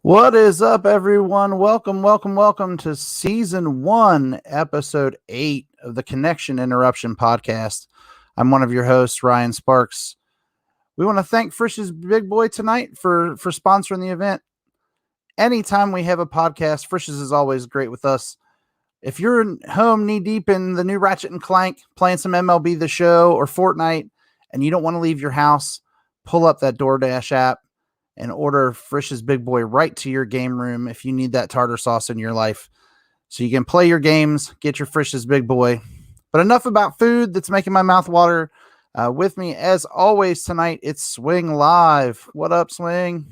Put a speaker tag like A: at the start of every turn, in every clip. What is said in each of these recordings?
A: What is up, everyone? Welcome to season 1, episode 8 of the Connection Interruption podcast. I'm one of your hosts, Ryan Sparks. We want to thank Frisch's Big Boy tonight for sponsoring the event. Anytime we have a podcast, Frisch's is always great with us. If you're home knee deep in the new Ratchet and Clank, playing some MLB The Show or Fortnite, and you don't want to leave your house, pull up that DoorDash app and order Frisch's Big Boy right to your game room if you need that tartar sauce in your life. So you can play your games, get your Frisch's Big Boy. But enough about food that's making my mouth water. With me, as always, tonight, it's Swing Live. What up, Swing?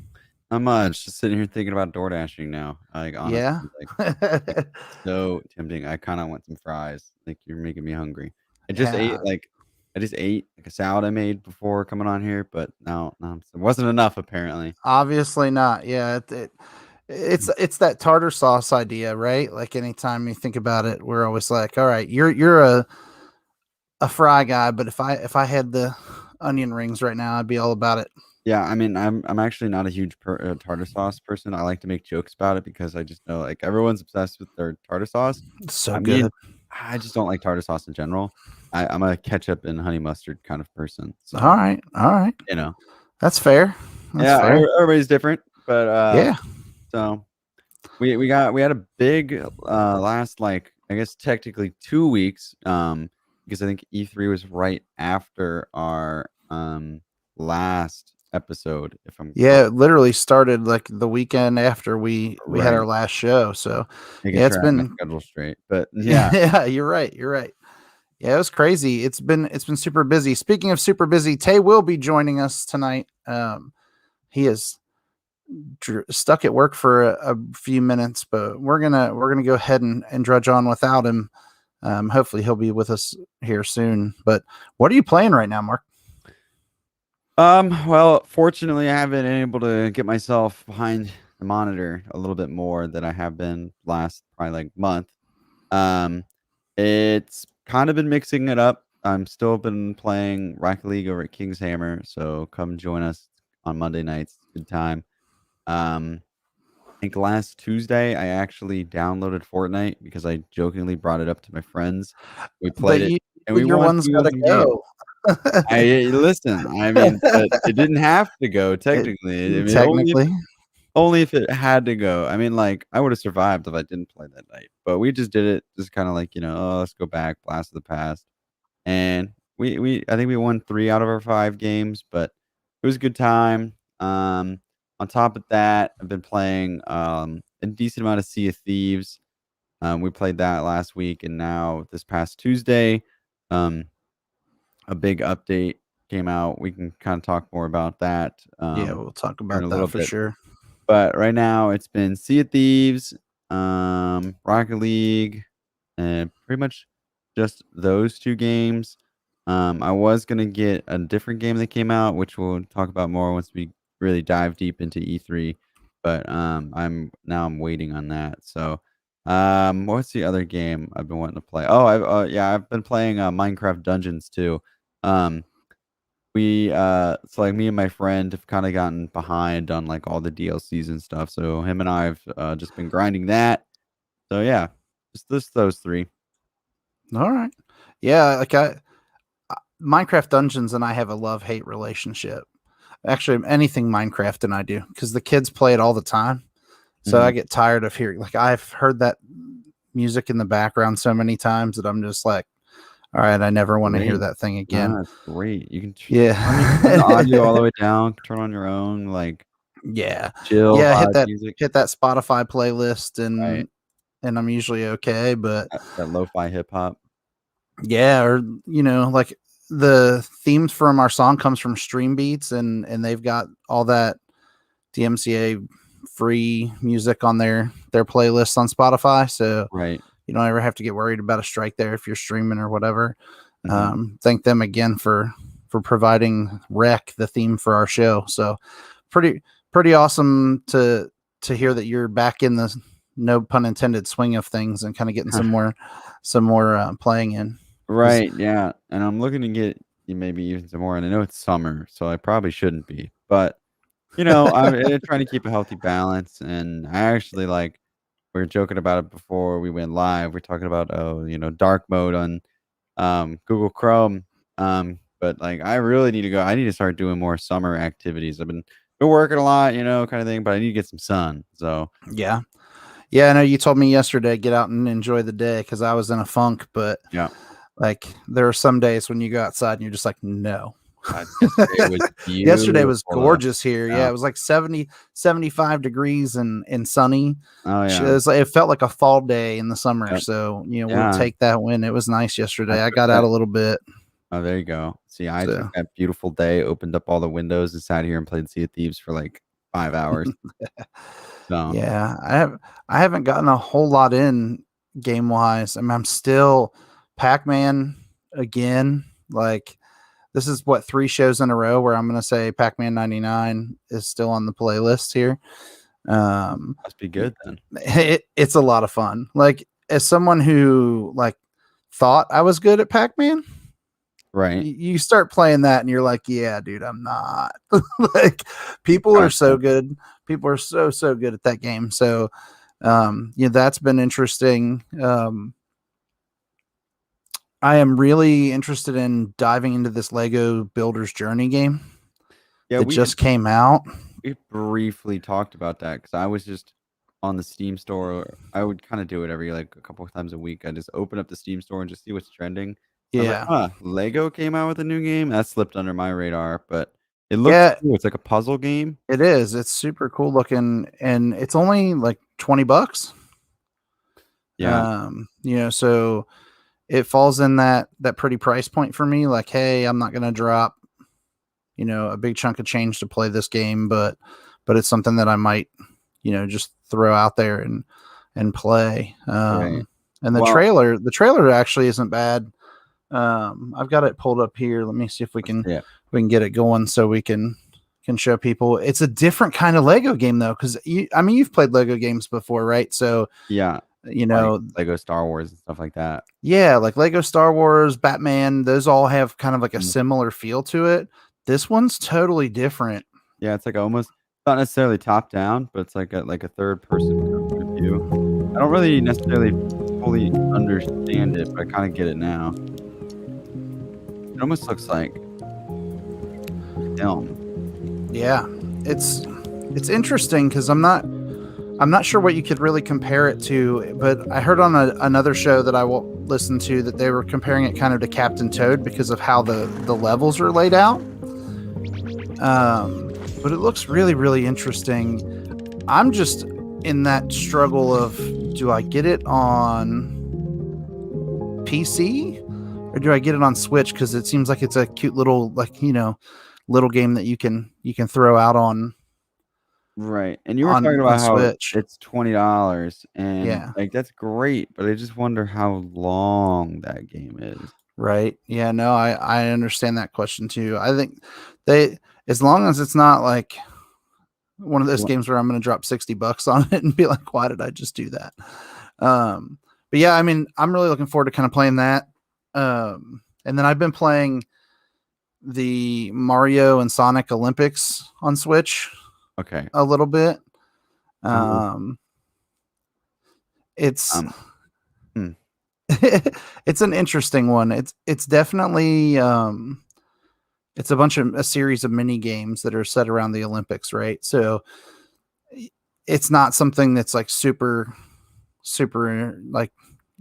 B: Not much. Just sitting here thinking about door dashing now. Like, honestly, like so tempting. I kind of want some fries. Like, you're making me hungry. I just ate like a salad I made before coming on here, but no, it wasn't enough apparently.
A: Obviously not. Yeah, it's that tartar sauce idea, right? Like anytime you think about it, we're always like, all right, you're a fry guy, but if I had the onion rings right now, I'd be all about it.
B: Yeah, I mean, I'm actually not a huge tartar sauce person. I like to make jokes about it because I just know like everyone's obsessed with their tartar sauce.
A: It's so
B: I
A: good.
B: mean, I just don't like tartar sauce in general. I'm a ketchup and honey mustard kind of person. So
A: All right.
B: you know,
A: That's fair. That's fair.
B: everybody's different, but
A: Yeah.
B: So we had a big last, like, I guess technically 2 weeks, because I think E3 was right after our last episode, if I'm
A: Yeah, it literally started like the weekend after we had our
B: right.
A: last show. So
B: Making
A: yeah, it's
B: sure I have my
A: been
B: schedule straight. But yeah.
A: yeah, you're right. Yeah, it was crazy. It's been super busy. Speaking of super busy, Tay will be joining us tonight. He is stuck at work for a few minutes, but we're gonna go ahead and drudge on without him. Hopefully he'll be with us here soon. But what are you playing right now, Mark?
B: Well, fortunately, I haven't been able to get myself behind the monitor a little bit more than I have been last probably like month. Um, it's kind of been mixing it up. I'm still been playing Rocket League over at King's Hammer, so come join us on Monday nights. Good time. I think last Tuesday I actually downloaded Fortnite because I jokingly brought it up to my friends. We played it and we
A: Your
B: won
A: one's
B: 2
A: got
B: of
A: to
B: them games.
A: go.
B: Listen, I mean, but it didn't have to go technically. I mean,
A: Technically,
B: only if it had to go. I mean, like, I would have survived if I didn't play that night. But we just did it just kind of like, oh, let's go back, blast of the past. And we I think we won 3 out of our 5 games, but it was a good time. On top of that, I've been playing a decent amount of Sea of Thieves. We played that last week, and now this past Tuesday, um, a big update came out. We can kind of talk more about that
A: yeah, we'll talk
B: here in
A: about
B: a
A: that
B: little
A: for
B: bit.
A: sure.
B: But right now, it's been Sea of Thieves, Rocket League, and pretty much just those 2 games. I was gonna get a different game that came out, which we'll talk about more once we really dive deep into E3. But I'm waiting on that. So, what's the other game I've been wanting to play? Oh, I've been playing Minecraft Dungeons too. Um, so like me and my friend have kind of gotten behind on like all the DLCs and stuff. So him and I have just been grinding that. So yeah, just those 3.
A: All right. Yeah, like Minecraft Dungeons and I have a love-hate relationship. Actually, anything Minecraft and I do because the kids play it all the time. So I get tired of hearing, like, I've heard that music in the background so many times that I'm just like, all right, I never want to hear that thing again.
B: That's great. You can
A: Yeah.
B: turn the audio all the way down, turn on your own, like,
A: Yeah.
B: chill
A: Yeah,
B: vibe music.
A: hit that Spotify playlist
B: Right.
A: and I'm usually okay, but
B: That lo-fi hip hop.
A: yeah, or like the themes from our song comes from Stream Beats and they've got all that DMCA free music on their playlists on Spotify, so
B: Right.
A: you don't ever have to get worried about a strike there if you're streaming or whatever.
B: Mhm.
A: Thank them again for providing Rec, the theme for our show. So pretty awesome to hear that you're back in the, no pun intended, swing of things and kind of getting some more playing in.
B: Right, yeah, and I'm looking to get maybe even some more, and I know it's summer, so I probably shouldn't be, but I'm trying to keep a healthy balance, and I actually we were joking about it before we went live. We're talking about dark mode on Google Chrome. But I really need to go. I need to start doing more summer activities. I've been working a lot, kind of thing, but I need to get some sun. So
A: Yeah. Yeah, I know you told me yesterday get out and enjoy the day because I was in a funk, but
B: yeah,
A: there are some days when you go outside and you're just like, no.
B: yesterday was
A: Yesterday was
B: beautiful though.
A: gorgeous here. Yeah,
B: Yeah.
A: it was like 70, 75 degrees and sunny.
B: Oh
A: It
B: yeah.
A: was it felt like a fall day in the summer.
B: Yep.
A: So, we'll
B: Yeah.
A: take that win. It was nice
B: I
A: yesterday. I
B: took
A: got out
B: that.
A: a little bit.
B: Oh, there you go. See, I took
A: So
B: that beautiful day, opened up all the windows, and sat here and played Sea of Thieves for 5 hours. So
A: yeah, I haven't gotten a whole lot in game wise. I mean, I'm still Pac-Man again. This is what 3 shows in a row where I'm going to say Pac-Man 99 is still on the playlist here.
B: must be good then.
A: It's a lot of fun. As someone who thought I was good at Pac-Man,
B: Right.
A: you start playing that and you're like, yeah, dude, I'm not. People are so good. People are so good at that game. So, that's been interesting. I am really interested in diving into this Lego Builder's Journey game that just came out.
B: We briefly talked about that because I was just on the Steam store. I would kind of do it every a couple of times a week. I just open up the Steam store and just see what's trending. I was like,
A: Yeah.
B: Lego came out with a new game. That slipped under my radar, but it looks
A: Yeah,
B: cool. It's like a puzzle game.
A: it is. It's super cool looking and it's only like $20.
B: Yeah.
A: So it falls in that pretty price point for me. Like, hey, I'm not gonna drop, a big chunk of change to play this game, but it's something that I might, just throw out there and play.
B: Right.
A: And the trailer actually isn't bad. I've got it pulled up here. Let me see if we can get it going so we can show people. It's a different kind of Lego game though, because you've played Lego games before, right? So
B: yeah, Lego Star Wars and stuff like that.
A: Yeah, like Lego Star Wars, Batman, those all have kind of like a similar feel to it. This one's totally different.
B: Yeah, it's almost not necessarily top down, but it's like a third person point of view. I don't really necessarily fully understand it, but I kind of get it now. It almost looks like film.
A: Yeah, it's interesting because I'm not sure what you could really compare it to, but I heard on another show that I will listen to that they were comparing it kind of to Captain Toad because of how the levels are laid out. But it looks really, really interesting. I'm just in that struggle of, do I get it on PC or do I get it on Switch? Because it seems like it's a cute little little game that you can throw out on.
B: Right. And you were talking about how
A: Switch.
B: It's $20 and
A: Yeah.
B: That's great, but I just wonder how long that game is.
A: Right. Yeah, no, I understand that question too. I think as long as it's not like one of those games where I'm going to drop $60 on it and be like, why did I just do that? But yeah, I mean, I'm really looking forward to kind of playing that. And then I've been playing the Mario and Sonic Olympics on Switch.
B: Okay.
A: A little bit. It's it's an interesting one. It's definitely it's a series of mini games that are set around the Olympics, right? So it's not something that's like super like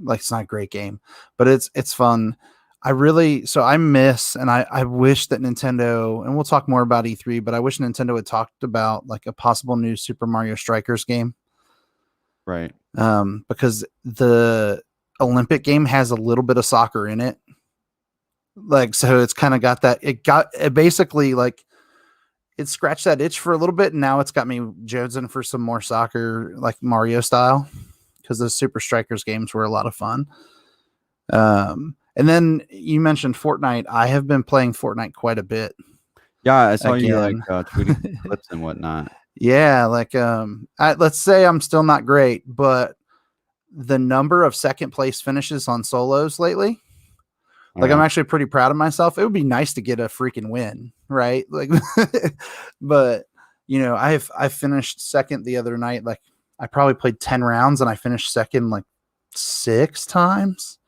A: it's not a great game, but it's fun. I miss, and I wish that Nintendo, and we'll talk more about E3, but I wish Nintendo had talked about like a possible new Super Mario Strikers game.
B: Right.
A: Because the Olympic game has a little bit of soccer in it. So it's kind of got that, it basically it scratched that itch for a little bit. And now it's got me jonesing for some more soccer, like Mario style, because those Super Strikers games were a lot of fun. And then you mentioned Fortnite. I have been playing Fortnite quite a bit.
B: Yeah, I saw you tweeting clips and whatnot.
A: Yeah, let's say I'm still not great, but the number of second place finishes on solos lately, I'm actually pretty proud of myself. It would be nice to get a freaking win, right? But I finished second the other night. Like I probably played 10 rounds and I finished second like 6 times.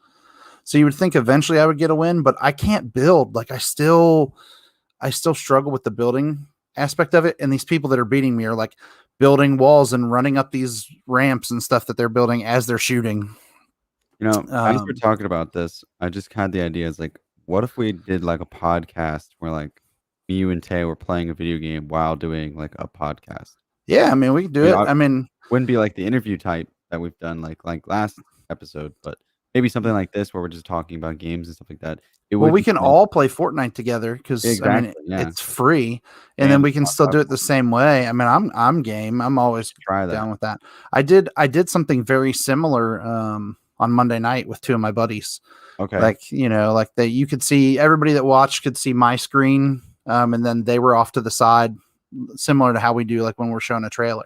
A: So you would think eventually I would get a win, but I can't build. Like I still struggle with the building aspect of it. And these people that are beating me are like building walls and running up these ramps and stuff that they're building as they're shooting.
B: As we're talking about this, I just had the idea. It's like, what if we did like a podcast where like me, you, and Tay were playing a video game while doing like a podcast?
A: Yeah, I mean, we can do it. I mean,
B: wouldn't be like the interview type that we've done like last episode, but maybe something like this where we're just talking about games and stuff like that.
A: We can all play Fortnite together because it's free, and then we can still do it the same way. I mean, I'm game. I'm always down with that. I did something very similar on Monday night with 2 of my buddies.
B: Okay,
A: like that you could see everybody that watched could see my screen, and then they were off to the side, similar to how we do like when we're showing a trailer.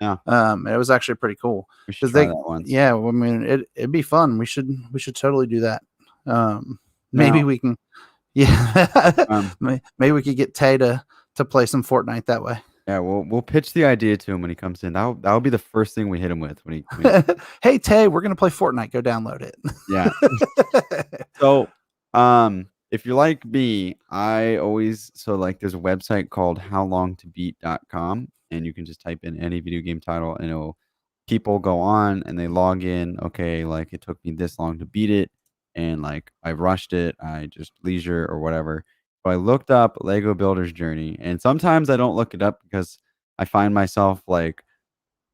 B: Yeah.
A: It was actually pretty cool.
B: We should try that once.
A: Yeah, I mean, it'd be fun. We should totally do that. Maybe we can. Yeah, maybe we could get Tay to play some Fortnite that way.
B: Yeah, we'll pitch the idea to him when he comes in. That'll be the first thing we hit him with when he
A: Hey Tay, we're gonna play Fortnite. Go download it.
B: Yeah. So, if you're like me, I always there's a website called howlongtobeat.com, and you can just type in any video game title, and people go on and they log in. Okay, like it took me this long to beat it, and like I rushed it, I just leisure or whatever. So I looked up Lego Builder's Journey, and sometimes I don't look it up because I find myself like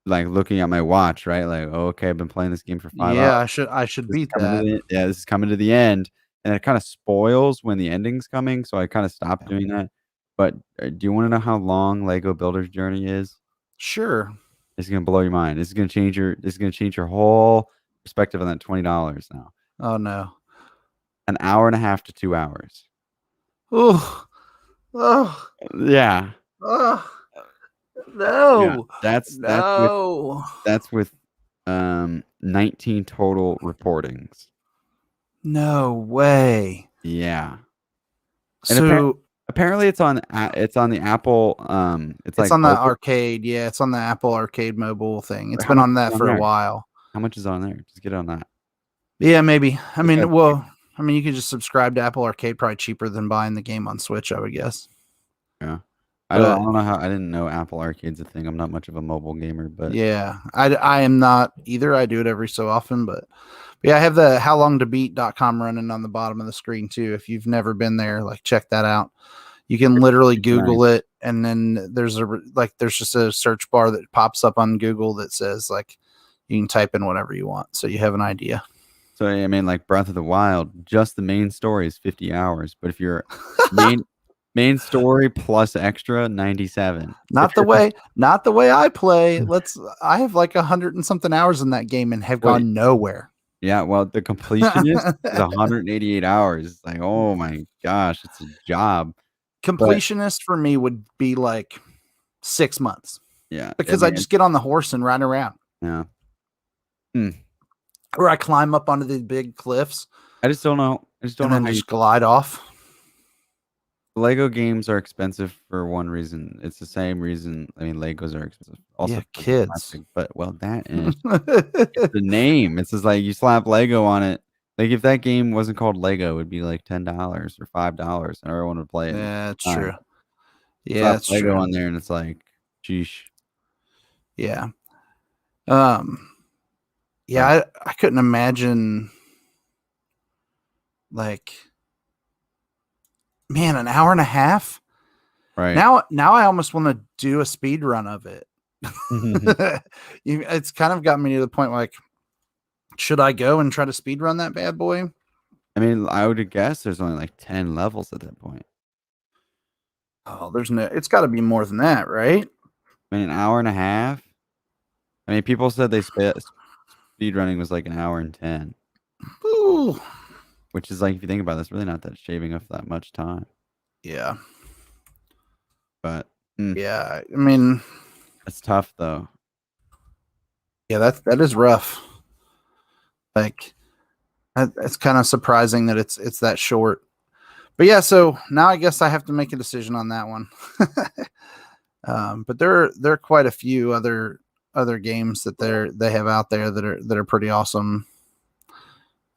B: looking at my watch, right? Like, oh, okay, I've been playing this game for 5 hours.
A: Yeah, I should beat that.
B: This is coming to the end, and it kind of spoils when the ending's coming, so I kind of stopped doing that. But do you want to know how long Lego Builder's Journey is?
A: Sure.
B: This is gonna blow your mind. This is gonna change your whole perspective on that $20 now.
A: Oh no.
B: An hour and a half to 2 hours.
A: Oh.
B: Yeah.
A: Oh. No.
B: Yeah, that's with 19 total reportings.
A: No way.
B: Yeah.
A: So
B: apparently it's on the Apple it's
A: on the arcade. Yeah, it's on the Apple Arcade mobile thing. It's been on that for a while.
B: How much is on there? Just get it on that.
A: Yeah, maybe. I mean, you could just subscribe to Apple Arcade, probably cheaper than buying the game on Switch, I would guess.
B: Yeah. I don't know how. I didn't know Apple Arcade's a thing. I'm not much of a mobile gamer, but
A: yeah, I am not either. I do it every so often, but yeah, I have the howlongtobeat.com running on the bottom of the screen too. If you've never been there, like check that out. You can literally Google it, and then there's just a search bar that pops up on Google that says like you can type in whatever you want, so you have an idea.
B: So I mean, like Breath of the Wild, just the main story is 50 hours, but if you're main story plus extra 97.
A: Not the way I play. I have like 100 and something hours in that game and have gone nowhere.
B: Yeah, well, the completionist is 188 hours. It's like, oh my gosh, it's a job.
A: Completionist for me would be like 6 months.
B: Yeah,
A: because I just get on the horse and ride around.
B: Yeah.
A: Or I climb up onto the big cliffs.
B: I just don't know.
A: How you glide off.
B: Lego games are expensive for one reason. It's the same reason. I mean, Legos are expensive. Also,
A: kids.
B: Plastic, but that is it's the name. It's just like you slap Lego on it. Like if that game wasn't called Lego, it would be like $10 or $5, and everyone would play it.
A: Yeah, it's true.
B: Yeah, it's Lego on there, and it's like, sheesh.
A: Yeah. Yeah, I couldn't imagine. Like, man, an hour and a half.
B: Right
A: now I almost want to do a speed run of it. It's kind of got me to the point where, like, should I go and try to speed run that bad boy?
B: I mean, I would guess there's only like 10 levels at that point.
A: Oh, it's got to be more than that, right?
B: I mean, an hour and a half. I mean, people said speed running was like an hour and 10.
A: Ooh.
B: Which is like, if you think about it, it's really not that shaving off that much time.
A: Yeah.
B: But
A: yeah, I mean,
B: it's tough though.
A: Yeah, that is rough. Like, it's kind of surprising that it's that short. But yeah, so now I guess I have to make a decision on that one. But there are quite a few other games that they have out there that are pretty awesome.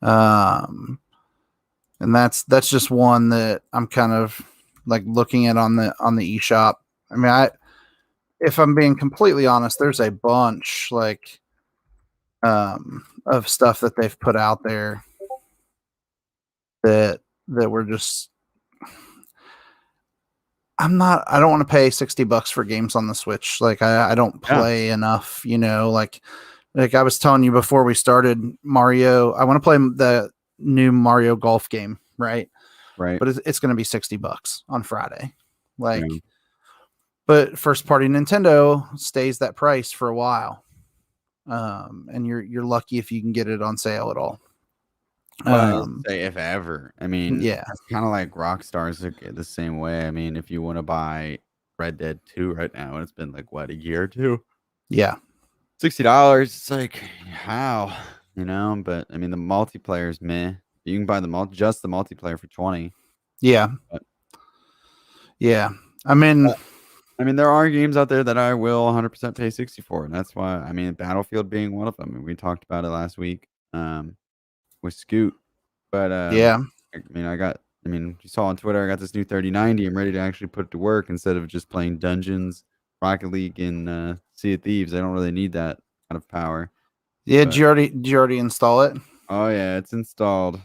A: And that's just one that I'm kind of like looking at on the eShop. I mean, if I'm being completely honest, there's a bunch like of stuff that they've put out there that were just I don't want to pay $60 for games on the Switch. Like I don't play enough, like I was telling you before we started Mario, I want to play the new Mario Golf game, right?
B: Right.
A: But it's going to be $60 on Friday. Like, but first party Nintendo stays that price for a while. And you're lucky if you can get it on sale at all.
B: Well, say if ever. I mean,
A: yeah,
B: it's kind of like Rockstar's the same way. I mean, if you want to buy Red Dead 2 right now, and it's been like what, a year or two?
A: Yeah.
B: $60. It's like, how? But I mean the multiplayer's meh. You can buy just the multiplayer for 20.
A: Yeah.
B: But,
A: yeah. I mean
B: there are games out there that I will 100% pay 60 for, and that's why Battlefield being one of them. And we talked about it last week with Scoot. But
A: yeah.
B: you saw on Twitter I got this new 3090. I'm ready to actually put it to work instead of just playing Dungeons, Rocket League, and Sea of Thieves. I don't really need that kind of power.
A: Yeah, did you already install it?
B: Oh yeah, it's installed.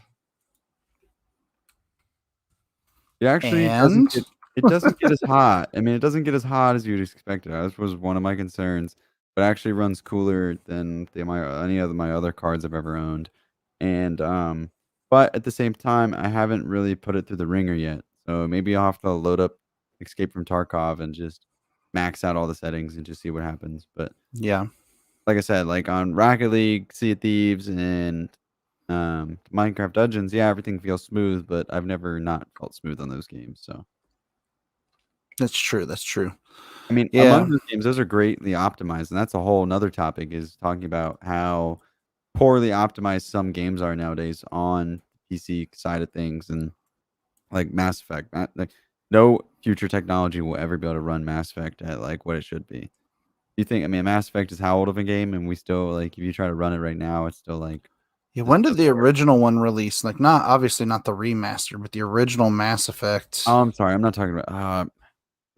B: It actually doesn't get as hot. I mean, it doesn't get as hot as you'd expect it. That was one of my concerns, but it actually runs cooler than any of my other cards I've ever owned. And but at the same time, I haven't really put it through the ringer yet. So maybe I'll have to load up Escape from Tarkov and just max out all the settings and just see what happens. But
A: yeah,
B: like I said, like on Rocket League, Sea of Thieves, and Minecraft Dungeons, yeah, everything feels smooth, but I've never not felt smooth on those games. So
A: that's true.
B: I mean, among those games, those are greatly optimized, and that's a whole another topic, is talking about how poorly optimized some games are nowadays on the PC side of things, and like Mass Effect. Like, no future technology will ever be able to run Mass Effect at like what it should be. You think? I mean, Mass Effect is how old of a game, and we still like if you try to run it right now, it's still like.
A: Yeah, when did the original one release? Like, obviously not the remaster, but the original Mass Effect.
B: Oh, I'm sorry, I'm not talking about.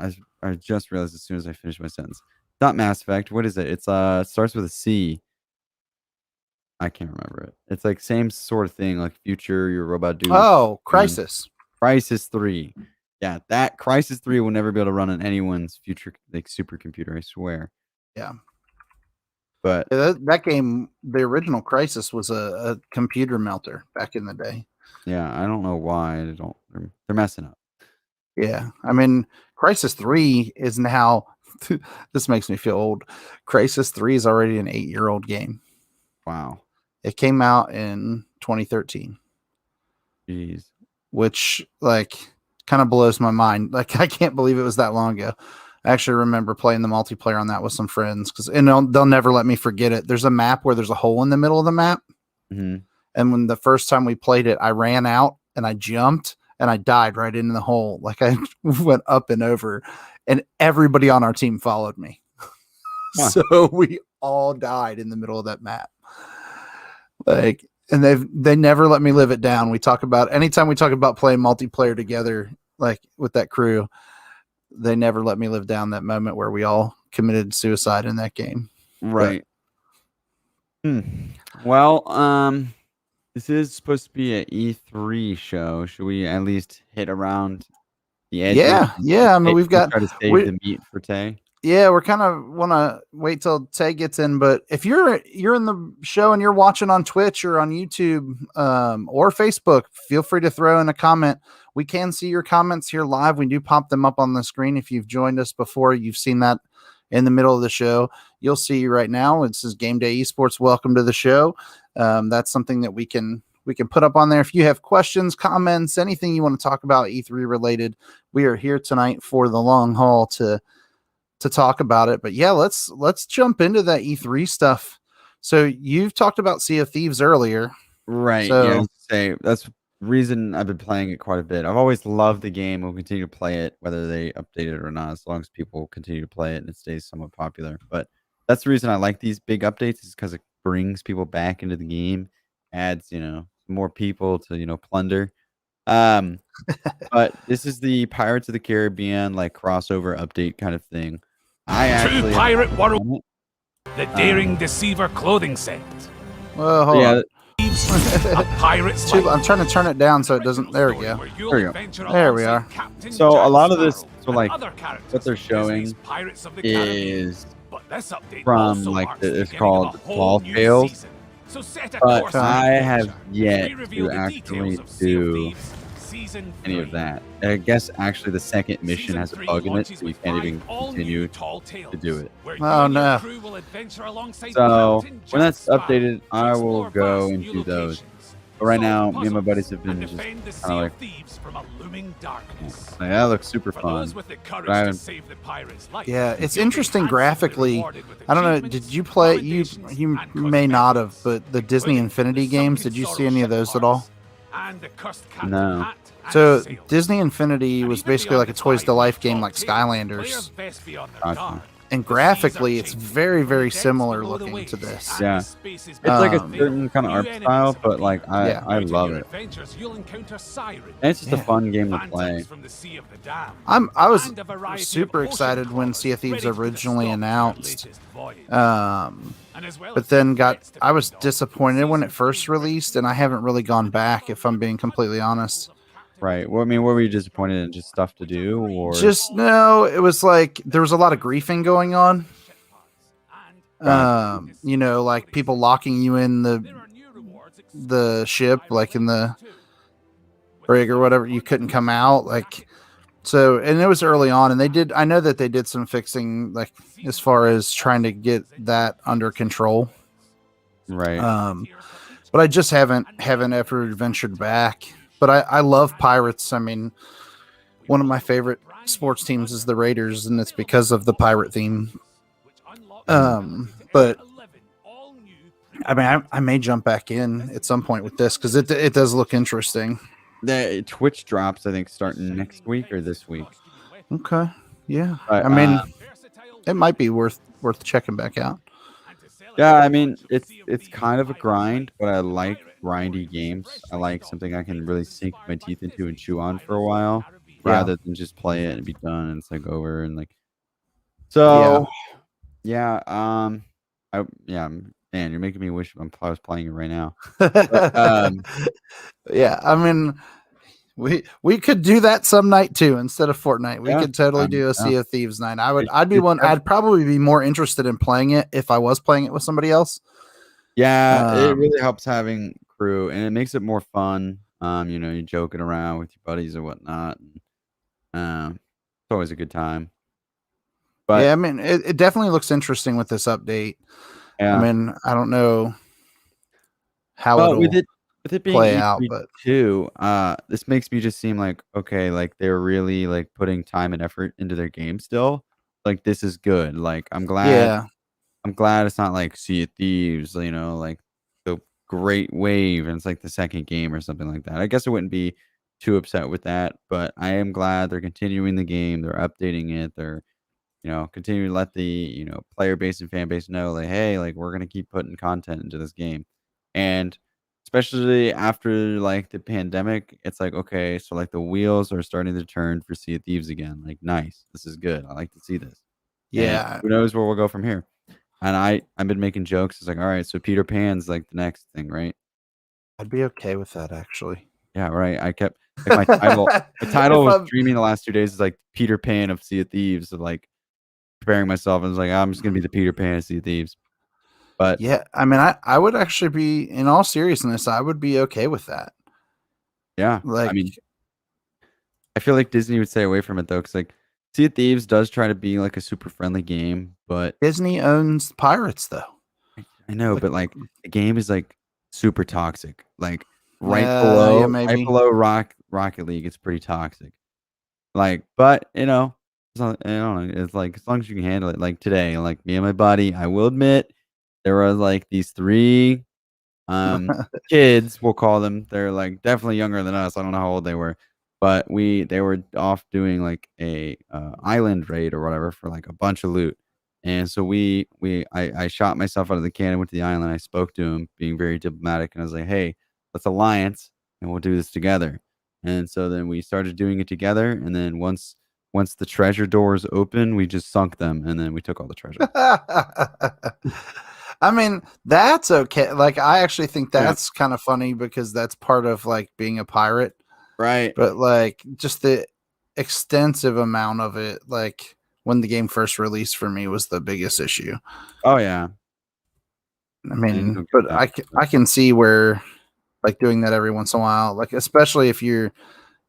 B: I just realized as soon as I finished my sentence. It's not Mass Effect. What is it? It's it starts with a C. I can't remember it. It's like same sort of thing, like future, your robot dude.
A: Oh, Crisis.
B: Crisis 3. Yeah, that Crisis 3 will never be able to run on anyone's future like supercomputer, I swear.
A: Yeah.
B: But
A: that game, the original Crisis, was a computer melter back in the day.
B: Yeah, I don't know why they're messing up.
A: Yeah, I mean, Crisis 3 is now. This makes me feel old. Crisis 3 is already an 8-year-old game.
B: Wow.
A: It came out in 2013.
B: Jeez.
A: Which like kind of blows my mind. Like I can't believe it was that long ago. I actually remember playing the multiplayer on that with some friends and they'll never let me forget it. There's a map where there's a hole in the middle of the map.
B: Mm-hmm.
A: And when the first time we played it, I ran out and I jumped and I died right into the hole. Like I went up and over and everybody on our team followed me. Huh. So we all died in the middle of that map. Like, and they never let me live it down. Anytime we talk about playing multiplayer together, like with that crew, they never let me live down that moment where we all committed suicide in that game.
B: Right. Well, this is supposed to be an E3 show. Should we at least hit around the edge?
A: Yeah. I mean, we've got
B: try to save the meat for Tay.
A: Yeah, we're kind of want to wait till Tay gets in, but if you're in the show and you're watching on Twitch or on YouTube or Facebook, feel free to throw in a comment. We can see your comments here live. We do pop them up on the screen. If you've joined us before, you've seen that in the middle of the show. You'll see right now. It says Game Day Esports. Welcome to the show. That's something that we can put up on there. If you have questions, comments, anything you want to talk about E3 related, we are here tonight for the long haul to talk about it. But yeah, let's jump into that E3 stuff. So you've talked about Sea of Thieves earlier.
B: Right.
A: So,
B: yeah, say that's reason I've been playing it quite a bit. I've always loved the game. We'll continue to play it, whether they update it or not, as long as people continue to play it and it stays somewhat popular. But that's the reason I like these big updates, is because it brings people back into the game, adds, more people to, plunder. Um, but this is the Pirates of the Caribbean like crossover update kind of thing. I
C: To
B: actually have
C: Pirate
B: not
C: World,
B: done it.
C: the Daring Deceiver clothing set.
A: Well, hold
B: Yeah,
A: on.
C: Thieves, a pirate's life.
A: I'm trying to turn it down so it doesn't. There we go.
C: Where you'll
B: There we go.
C: adventure
A: There we
C: alongside
A: are.
C: Captain
B: So a
C: Jack
B: lot of this,
C: Sparrow
B: so
C: and
B: like
C: other characters
B: what they're
C: from Disney's
B: showing
C: Pirates of the Caribbean.
B: is
C: But this update
B: from
C: also
B: like
C: marks the
B: it's
C: beginning of
B: called
C: a whole
B: Tall
C: new
B: Tales,
C: season. So set a
B: but
C: course for
B: I have
C: adventure.
B: yet
C: We reveal
B: to
C: the
B: actually
C: details of Sea of
B: do
C: Thieves Season
B: any of
C: 3.
B: that. I guess actually the second mission
C: Season
B: has a
C: 3
B: bug in it,
C: launches
B: so you
C: with
B: can't
C: 5
B: even
C: all-new
B: continue
C: Tall Tales,
B: to do it.
C: where you
A: Oh,
C: and your
A: no.
C: crew will adventure alongside
B: So
C: Captain
B: when
C: Jack
B: that's
C: Sparrow
B: updated,
C: to
B: I will
C: explore
B: go
C: vast
B: and
C: new
B: do those.
C: locations,
B: But right
C: solve
B: now, me and my
C: puzzles,
B: buddies have
C: and
B: been just
C: defend the
B: kind
C: Sea
B: of
C: of
B: like,
C: Thieves from a looming darkness.
B: like, that looks super
C: For
B: fun.
C: those with the courage
B: But I
C: to
B: haven't.
C: save the pirate's life,
A: Yeah, it's
C: you'll be
A: interesting
C: handsomely
A: graphically.
C: rewarded with
A: I don't know.
C: achievements,
A: Did you play? You
C: commendations, and
A: may not have,
C: cosmetics,
A: but the Disney
C: including
A: Infinity
C: the
A: games.
C: sunken
A: Did you see
C: sorrel
A: any of
C: ship
A: those at all?
C: parts, and the cursed captain
B: No.
C: hat and
A: So
C: sails.
A: Disney Infinity
C: And
A: was
C: even
A: basically like
C: beyond
A: a
C: the
A: Toys to
C: 5
A: Life
C: new
A: game
C: Tall
A: like
C: Tales,
A: Skylanders.
C: players best be on their
B: Gotcha.
C: guard.
A: And
C: The seas are
A: graphically, it's
C: changing
A: very,
C: from
A: very
C: the depths
A: similar
C: below the
A: looking to
C: waves,
A: this.
C: and
B: Yeah.
C: the spaces
B: It's like a
A: Um,
B: certain kind of
C: New
B: art
C: enemies
B: style, but like
C: appear.
A: Yeah.
B: I
C: Out in
B: love
C: your
B: it.
C: adventures, you'll encounter sirens,
B: And it's just a
A: Yeah.
B: fun game to
C: phantoms
B: play.
C: from the Sea of the Damned,
A: I was
C: and a variety
A: super
C: of ocean
A: excited when Sea of
C: crawlers
A: Thieves
C: ready to put a
A: originally
C: stop to your
A: announced.
C: latest voyage.
A: Um,
C: And as well
A: but
C: as
A: then
C: new pets to
A: I was
C: feed on,
A: disappointed when it
C: Season
A: first
C: 3 brings
A: released, and I haven't really gone back. If I'm being completely honest.
B: Right. Well, I mean, what were you disappointed in? Just stuff to do, or
A: Just no, it was like there was a lot of griefing going on.
B: Gotcha.
A: Like people locking you in the ship, like in the brig or whatever. You couldn't come out, like so. And it was early on, and I know that they did some fixing, like as far as trying to get that under control.
B: right?
A: But I just haven't ever ventured back. But I love pirates. I mean, one of my favorite sports teams is the Raiders, and it's because of the pirate theme. But I mean, I may jump back in at some point with this because it does look interesting.
B: The Twitch drops, I think, starting next week or this week.
A: Okay, yeah.
B: But,
A: I mean, it might be worth checking back out.
B: Yeah, I mean, it's kind of a grind, but I like grindy games. I like something I can really sink my teeth into and chew on for a while, rather than just play it and be done and it's like over and like. So, yeah, man, you're making me wish I was playing it right now. But,
A: yeah, I mean, we could do that some night too instead of Fortnite. We could totally do a Sea of Thieves night. I'd probably be more interested in playing it if I was playing it with somebody else.
B: Yeah, it really helps having crew, and it makes it more fun. You're joking around with your buddies and whatnot. It's always a good time. But
A: yeah, I mean, it definitely looks interesting with this update.
B: yeah,
A: I mean, I don't know how
B: well,
A: it'll
B: with it being
A: play out, but
B: E3 this makes me just seem like okay, like they're really like putting time and effort into their game still. Like this is good. Like I'm glad it's not like Sea of Thieves, like the Great Wave, and it's like the second game or something like that. I guess I wouldn't be too upset with that, but I am glad they're continuing the game. They're updating it. They're continuing to let the player base and fan base know, like, hey, like we're gonna keep putting content into this game, and especially after like the pandemic, it's like okay, so like the wheels are starting to turn for Sea of Thieves again. Like, nice, this is good. I like to see this. And who knows where we'll go from here. And I've been making jokes. It's like, all right, so Peter Pan's like the next thing, right?
A: I'd be okay with that actually.
B: Yeah, right. I kept like my title. My title was streaming the last 2 days is like Peter Pan of Sea of Thieves. So like preparing myself, I was like, I'm just gonna be the Peter Pan of Sea of Thieves. But
A: yeah, I mean, I would actually be, in all seriousness, I would be okay with that.
B: yeah,
A: Like,
B: I mean, I feel like Disney would stay away from it though, because like Sea of Thieves does try to be like a super friendly game, but
A: Disney owns pirates though.
B: I know, but like the game is like super toxic. Like right
A: Yeah,
B: right below Rocket League, it's pretty toxic. Like, but it's not, I don't know. It's like as long as you can handle it. Like today, like me and my buddy, I will admit there was like these 3 Kids, we'll call them. They're like definitely younger than us. I don't know how old they were, but they were off doing like a island raid or whatever for like a bunch of loot. And so I shot myself out of the cannon, went to the island. I spoke to him, being very diplomatic, and I was like, "Hey, let's alliance, and we'll do this together." And so then we started doing it together. And then once the treasure doors open, we just sunk them, and then we took all the treasure.
A: I mean, that's okay. Like, I actually think
B: Yeah.
A: that's kind of funny because that's part of like being a pirate,
B: Right.
A: but like just the extensive amount of it, like when the game first released for me was the biggest issue.
B: Oh yeah.
A: I
B: you
A: mean,
B: don't get
A: but
B: that.
A: I can see where like doing that every once in a while, like especially if you're,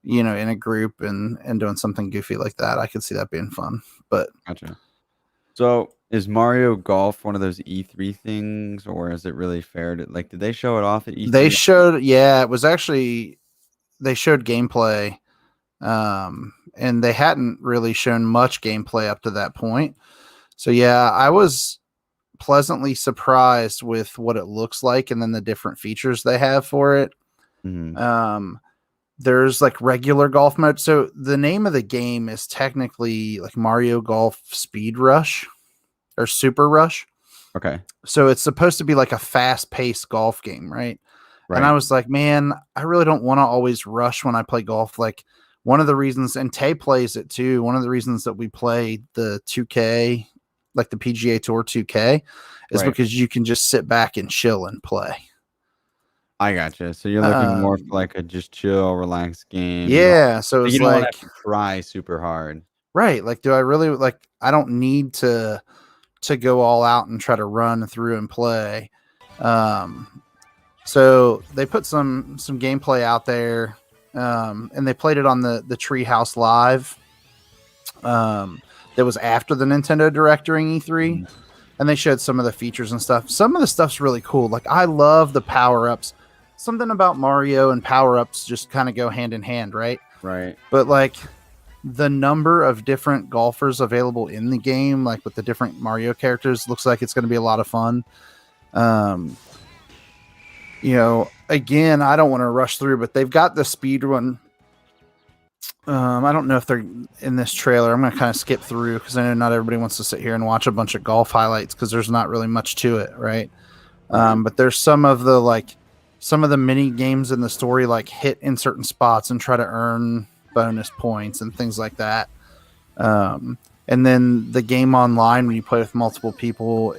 A: in a group and doing something goofy like that, I could see that being fun. But
B: Gotcha. So is Mario Golf one of those E3 things, or is it really fair to like? Did they show it off at E3?
A: they showed, yeah, it was actually they showed gameplay, and they hadn't really shown much gameplay up to that point. So yeah, I was pleasantly surprised with what it looks like and then the different features they have for it.
B: Mhm.
A: There's like regular golf mode. So the name of the game is technically like Mario Golf Speed Rush or Super Rush.
B: Okay.
A: So it's supposed to be like a fast-paced golf game, right? And I
B: Right.
A: was like, man, I really don't want to always rush when I play golf. Like one of the reasons, and Tay plays it too. One of the reasons that we play the 2K, like the PGA Tour 2K, is
B: Right.
A: because you can just sit back and chill and play.
B: I gotcha. So you're looking more for like a just chill, relaxed game. You don't
A: Yeah. So it's
B: you don't wanna
A: like,
B: have to try super hard.
A: right. Like, do I really like, I don't need to go all out and try to run through and play. So they put some gameplay out there, and they played it on the Treehouse Live. That was after the Nintendo Direct during E3,
B: Mhm.
A: and they showed some of the features and stuff. Some of the stuff's really cool. Like I love the power ups. Something about Mario and power ups just kind of go hand in hand, right?
B: Right.
A: But like the number of different golfers available in the game, like with the different Mario characters, looks like it's going to be a lot of fun. Again, I don't want to rush through, but they've got the speed run. I don't know if they're in this trailer. I'm going to kind of skip through because I know not everybody wants to sit here and watch a bunch of golf highlights because there's not really much to it, right? But there's some of the mini games in the story, like hit in certain spots and try to earn bonus points and things like that. And then the game online, when you play with multiple people,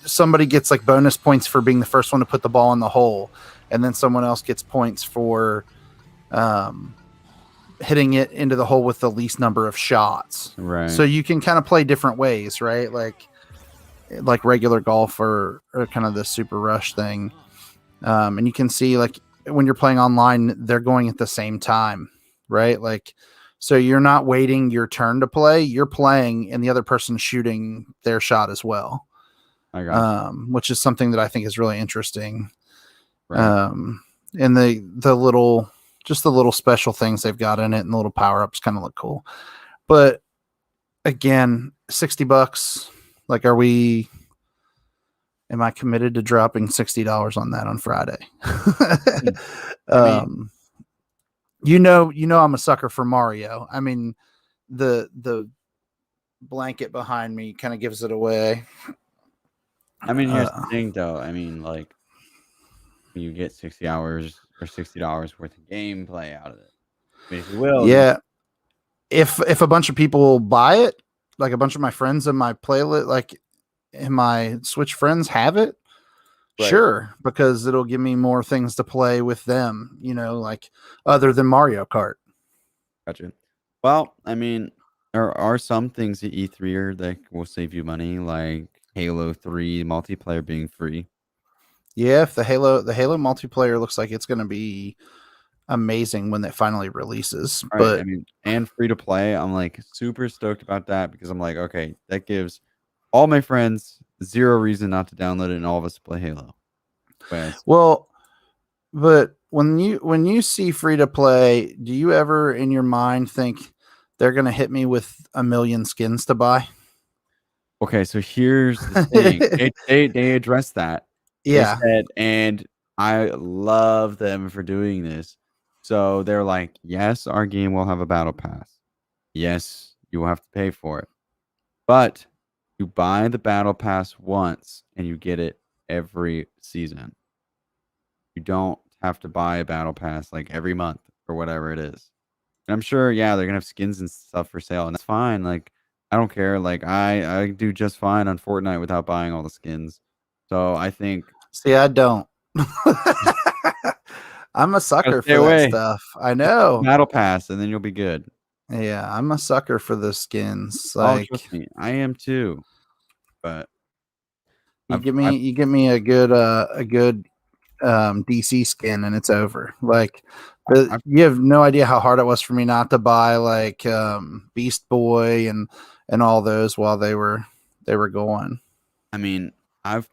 A: somebody gets like bonus points for being the first one to put the ball in the hole, and then someone else gets points for hitting it into the hole with the least number of shots.
B: Right.
A: So you can kind of play different ways, right? Like regular golf or kind of the Super Rush thing. And you can see like when you're playing online, they're going at the same time, right? Like, so you're not waiting your turn to play, you're playing and the other person's shooting their shot as well.
B: I got
A: Which is something that I think is really interesting.
B: right.
A: And the little special things they've got in it and the little power-ups kind of look cool. But again, $60. Like, am I committed to dropping $60 on that on Friday?
B: I mean,
A: I'm a sucker for Mario. I mean, the blanket behind me kind of gives it away.
B: here's the thing though. I mean, like you get 60 hours or $60 worth of gameplay out of it. I mean, if you will,
A: Yeah. If a bunch of people buy it, like a bunch of my friends in my playlist, like in my Switch friends have it,
B: Right.
A: sure, because it'll give me more things to play with them, like other than Mario Kart.
B: Gotcha. Well, I mean, there are some things at E3 that will save you money, like Halo 3 multiplayer being free.
A: Yeah, if the Halo multiplayer looks like it's going to be amazing when it finally releases.
B: Right.
A: But
B: I mean, and free to play. I'm like super stoked about that because I'm like, okay, that gives all my friends zero reason not to download it and all of us to play Halo.
A: Well, but when you see free to play, do you ever in your mind think they're going to hit me with 1 million skins to buy?
B: Okay, so here's the thing. They addressed that. They
A: Yeah.
B: said, and I love them for doing this. So they're like, yes, our game will have a battle pass. Yes, you will have to pay for it. But you buy the battle pass once and you get it every season. You don't have to buy a battle pass like every month or whatever it is. And I'm sure, yeah, they're gonna have skins and stuff for sale, and that's fine. Like, I don't care. Like, I do just fine on Fortnite without buying all the skins. So I think
A: See, I don't. I'm a
B: gotta
A: sucker
B: stay
A: for that
B: away.
A: stuff. I know.
B: Battle pass, and then you'll be good.
A: Yeah, I'm a sucker for the skins.
B: Oh,
A: Like
B: trust me, I am too. But
A: you
B: I've,
A: give
B: I've
A: me a good DC skin and it's over. Like you have no idea how hard it was for me not to buy like Beast Boy and all those while they were going.
B: I mean, I've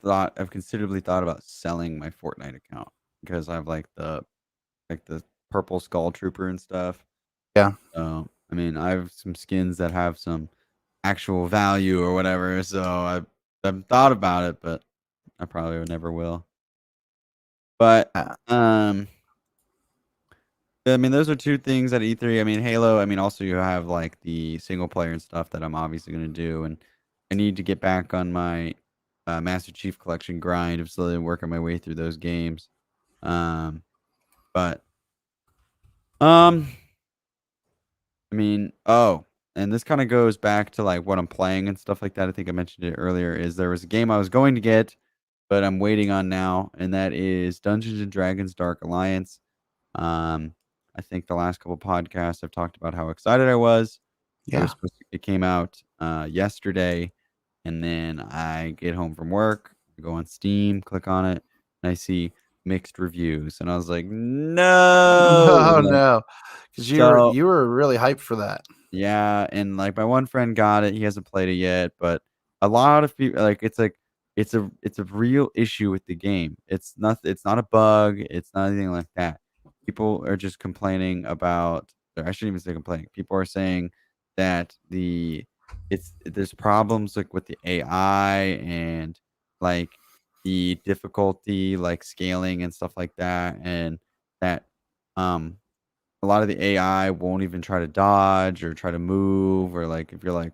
B: considerably thought about selling my Fortnite account because I have like the purple skull trooper and stuff.
A: Yeah.
B: So I mean, I have some skins that have some actual value or whatever. So I've thought about it, but I probably never will. But I mean, those are two things at E3. I mean, Halo. I mean, also you have like the single player and stuff that I'm obviously going to do, and I need to get back on my Master Chief Collection grind of slowly working my way through those games. But I mean, and this kind of goes back to like what I'm playing and stuff like that. I think I mentioned it earlier. Is there was a game I was going to get, but I'm waiting on now, and that is Dungeons and Dragons Dark Alliance. I think the last couple podcasts I've talked about how excited I was.
A: Yeah.
B: It came out yesterday, and then I get home from work, I go on Steam, click on it, and I see mixed reviews, and I was like, no.
A: Oh no. Because
B: So
A: you were really hyped for that.
B: yeah, and like my one friend got it. He hasn't played it yet, but a lot of people like it's a real issue with the game. It's not a bug. It's not anything like that. People are just complaining about. Or I shouldn't even say complaining. People are saying that there's problems like with the AI and like the difficulty, like scaling and stuff like that, and that a lot of the AI won't even try to dodge or try to move or like if you're like,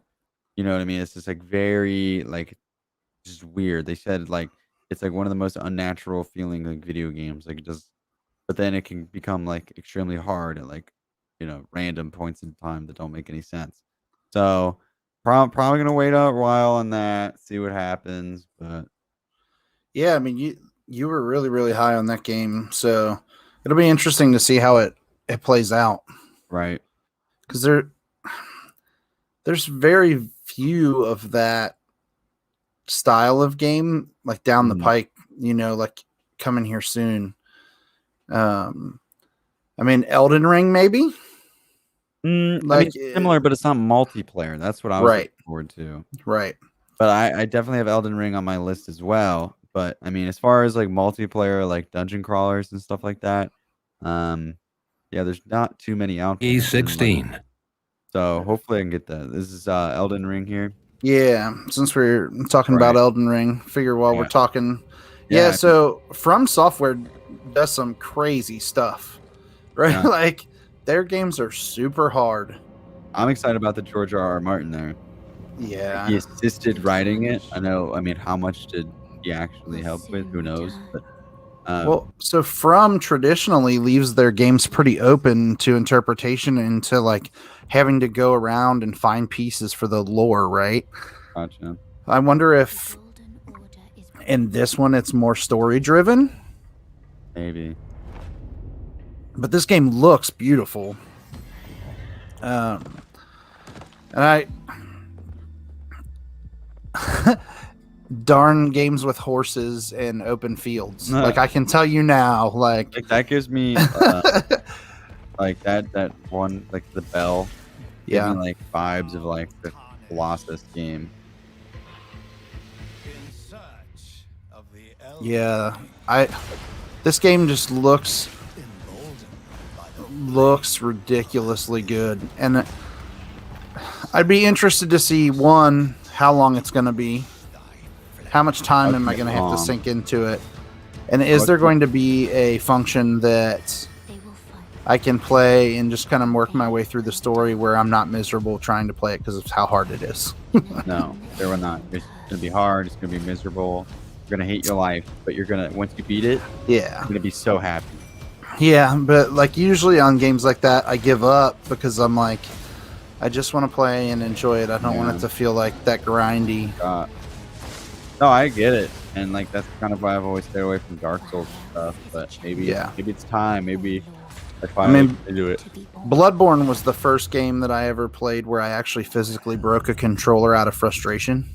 B: you know what I mean? It's just like very like just weird. They said like it's like one of the most unnatural feeling like video games. Like it just but then it can become like extremely hard at like, random points in time that don't make any sense. So probably gonna wait a while on that, see what happens. But
A: Yeah, I mean you were really, really high on that game. So it'll be interesting to see how it plays out.
B: right.
A: Because there's very few of that style of game like down the
B: Mhm.
A: pike, like coming here soon. I mean, Elden Ring maybe.
B: I mean,
A: Like
B: it's similar, but it's not multiplayer. That's what I was
A: right,
B: looking forward to.
A: right.
B: But I definitely have Elden Ring on my list as well. But I mean, as far as like multiplayer, like dungeon crawlers and stuff like that, yeah, there's not too many out there. And, like,
C: E16.
B: so hopefully I can get that. This is Elden Ring here.
A: Yeah, since we're talking about
B: Right.
A: Elden Ring, figure while we're
B: Yeah.
A: talking.
B: Yeah,
A: Yeah, so From Software does some crazy stuff, right?
B: Yeah.
A: Like their games are super hard.
B: I'm excited about the George R.R. Martin there.
A: Yeah.
B: He assisted writing it. I know. I mean, how much did he actually help with? Who knows? But
A: Well, so From traditionally leaves their games pretty open to interpretation and to like having to go around and find pieces for the lore, right?
B: gotcha.
A: I wonder if in this one it's more story driven,
B: Maybe.
A: but this game looks beautiful. And I darn games with horses and open fields. Like I can tell you now, like
B: Like that gives me like that one like the bell.
A: yeah.
B: Give me like vibes of like the Colossus game.
A: Yeah, this game just looks ridiculously good, and I'd be interested to see one how long it's going to be, how much time am I going to have to sink into it, And is there going to be a function that I can play and just kind of work my way through the story where I'm not miserable trying to play it because of how hard it is?
B: No, there will not. It's gonna be hard. It's gonna be miserable. You're gonna hate your life, but you're gonna once you beat it,
A: Yeah.
B: you're gonna be so happy.
A: Yeah, but like usually on games like that, I give up because I'm like, I just want to play and enjoy it. I don't want it to feel like that grindy.
B: No, I get it, and like that's kind of why I've always stayed away from Dark Souls stuff. But maybe it's time. Maybe I finally do it.
A: Bloodborne was the first game that I ever played where I actually physically broke a controller out of frustration.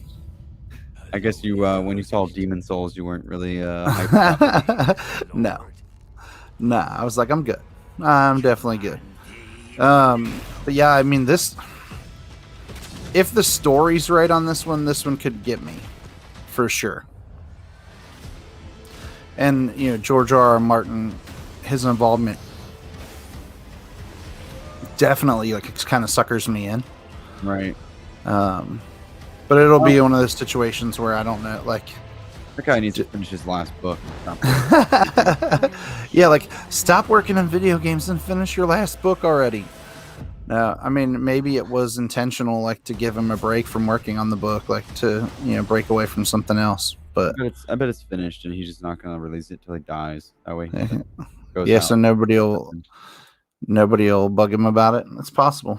B: I guess you when you saw Demon Souls, you weren't really hyped
A: No. Nah, I was like, I'm good. I'm definitely good. But yeah, I mean, if the story's right on this one could get me for sure. And, you know, George R.R. Martin, his involvement definitely like it kind of suckers me in.
B: Right.
A: But it'll be one of those situations where I don't know, like,
B: that guy needs to finish his last book.
A: Yeah, like stop working on video games and finish your last book already. No, I mean maybe it was intentional, like to give him a break from working on the book, like to break away from something else. But
B: I bet it's finished, and he's just not gonna release it till he dies. That way,
A: so nobody'll bug him about it. It's possible.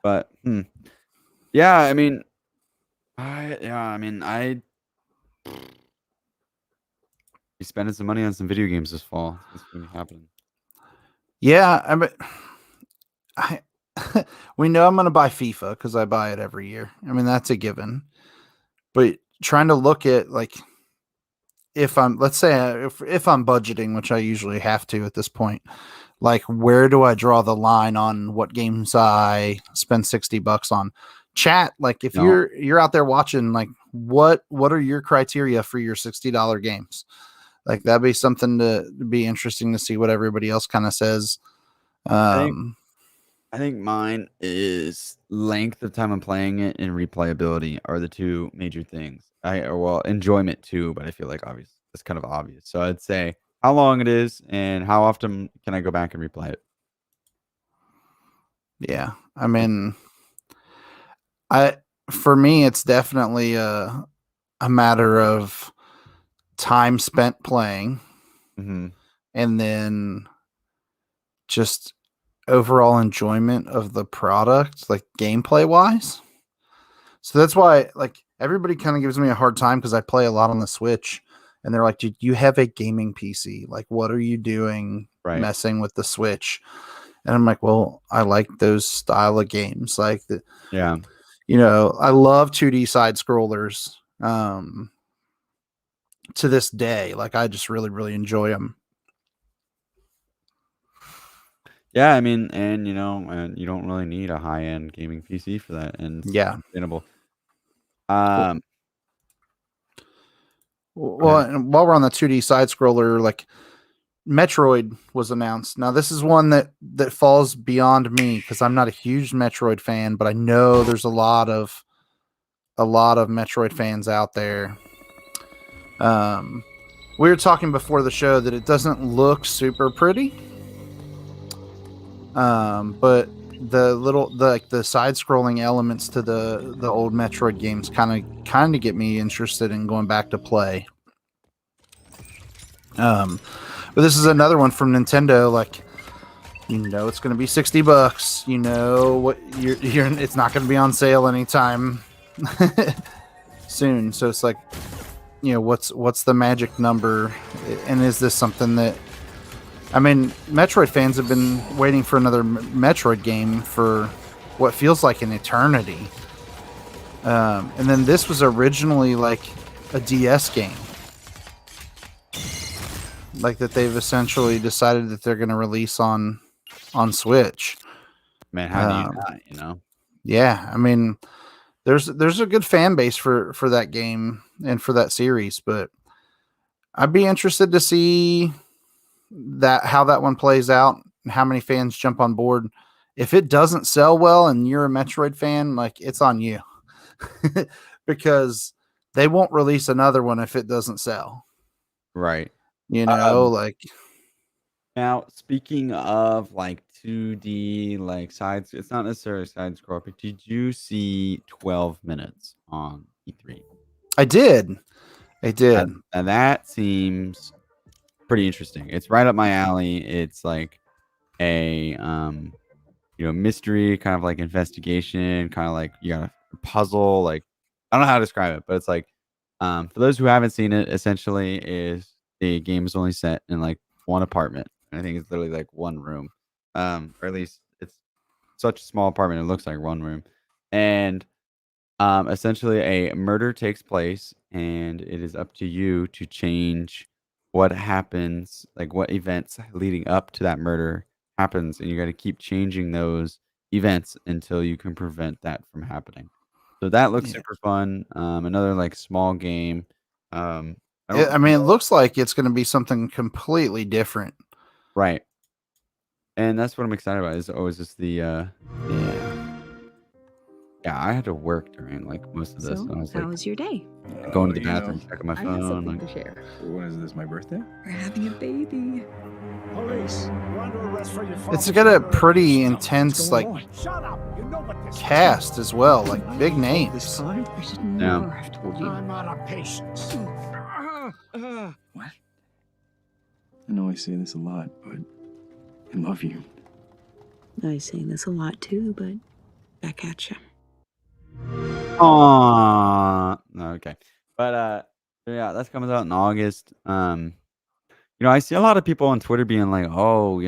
B: But yeah, I mean, I be spending some money on some video games this fall. It's gonna be happening.
A: Yeah, I mean, we know I'm going to buy FIFA because I buy it every year. I mean, that's a given. But trying to look at like, if I'm budgeting, which I usually have to at this point, like where do I draw the line on what games I spend $60 on? Chat, like if you're out there watching, like what are your criteria for your $60 games? Like that'd be something to be interesting to see what everybody else kind of says.
B: I think mine is length of time I'm playing it and replayability are the two major things. Enjoyment too, but I feel like it's kind of obvious. So I'd say how long it is and how often can I go back and replay it.
A: Yeah, I mean, for me, it's definitely a matter of time spent playing, and then just overall enjoyment of the product, like gameplay wise. So that's why like everybody kind of gives me a hard time because I play a lot on the Switch, and they're like, dude, you have a gaming PC. Like, what are you doing messing with the Switch? And I'm like, well, I like those style of games. Like, I love 2D side scrollers. To this day, like I just really, really enjoy them.
B: Yeah, I mean, and and you don't really need a high-end gaming PC for that, and it's sustainable.
A: Well, and while we're on the 2D side scroller, like Metroid was announced. Now this is one that falls beyond me because I'm not a huge Metroid fan, but I know there's a lot of Metroid fans out there. We were talking before the show that it doesn't look super pretty. But the side-scrolling elements to the old Metroid games kind of get me interested in going back to play. But this is another one from Nintendo. Like, it's going to be $60. You know what? It's not going to be on sale anytime soon. So it's like, what's the magic number? And is this something that? I mean, Metroid fans have been waiting for another Metroid game for what feels like an eternity. And then this was originally like a DS game. Like that they've essentially decided that they're going to release on Switch.
B: Man, how do you not,
A: Yeah, I mean, there's a good fan base for that game and for that series, but I'd be interested to see how that one plays out and how many fans jump on board. If it doesn't sell well and you're a Metroid fan, like it's on you because they won't release another one if it doesn't sell.
B: Right.
A: Like
B: Now, speaking of like 2D, like sides, it's not necessarily side scroll, but did you see 12 minutes on E3?
A: I did.
B: And that seems pretty interesting. It's right up my alley. It's like a mystery, kind of like investigation, kind of like you got a puzzle. Like I don't know how to describe it, but it's like for those who haven't seen it, essentially is the game is only set in like one apartment. And I think it's literally like one room. Or at least it's such a small apartment, it looks like one room. And essentially a murder takes place and it is up to you to change what happens, like what events leading up to that murder happens, and you got to keep changing those events until you can prevent that from happening. So that looks
A: Yeah.
B: super fun. Another like small game.
A: I mean, it looks like it's going to be something completely different.
B: Right. And that's what I'm excited about. Is always just the yeah, I had to work during like most of this.
D: So,
B: And I was
D: how
B: like
D: was your day?
B: going to the bathroom, checking my
D: I have
B: phone.
D: something
B: Like,
D: to share.
E: When is this, my birthday?
D: We're having a baby.
C: Police, you're under arrest for your
A: It's
C: father's
A: got a
C: murder.
A: pretty intense like
C: Shut up. You know what this
A: cast as well, like big
E: This
A: names.
E: time?
D: I should never have told you.
C: I'm out of patience.
E: What? I know I say this a lot, but I love you.
D: I say this a lot too, but back at you.
B: no, okay. But yeah, that's coming out in August. I see a lot of people on Twitter being like, oh,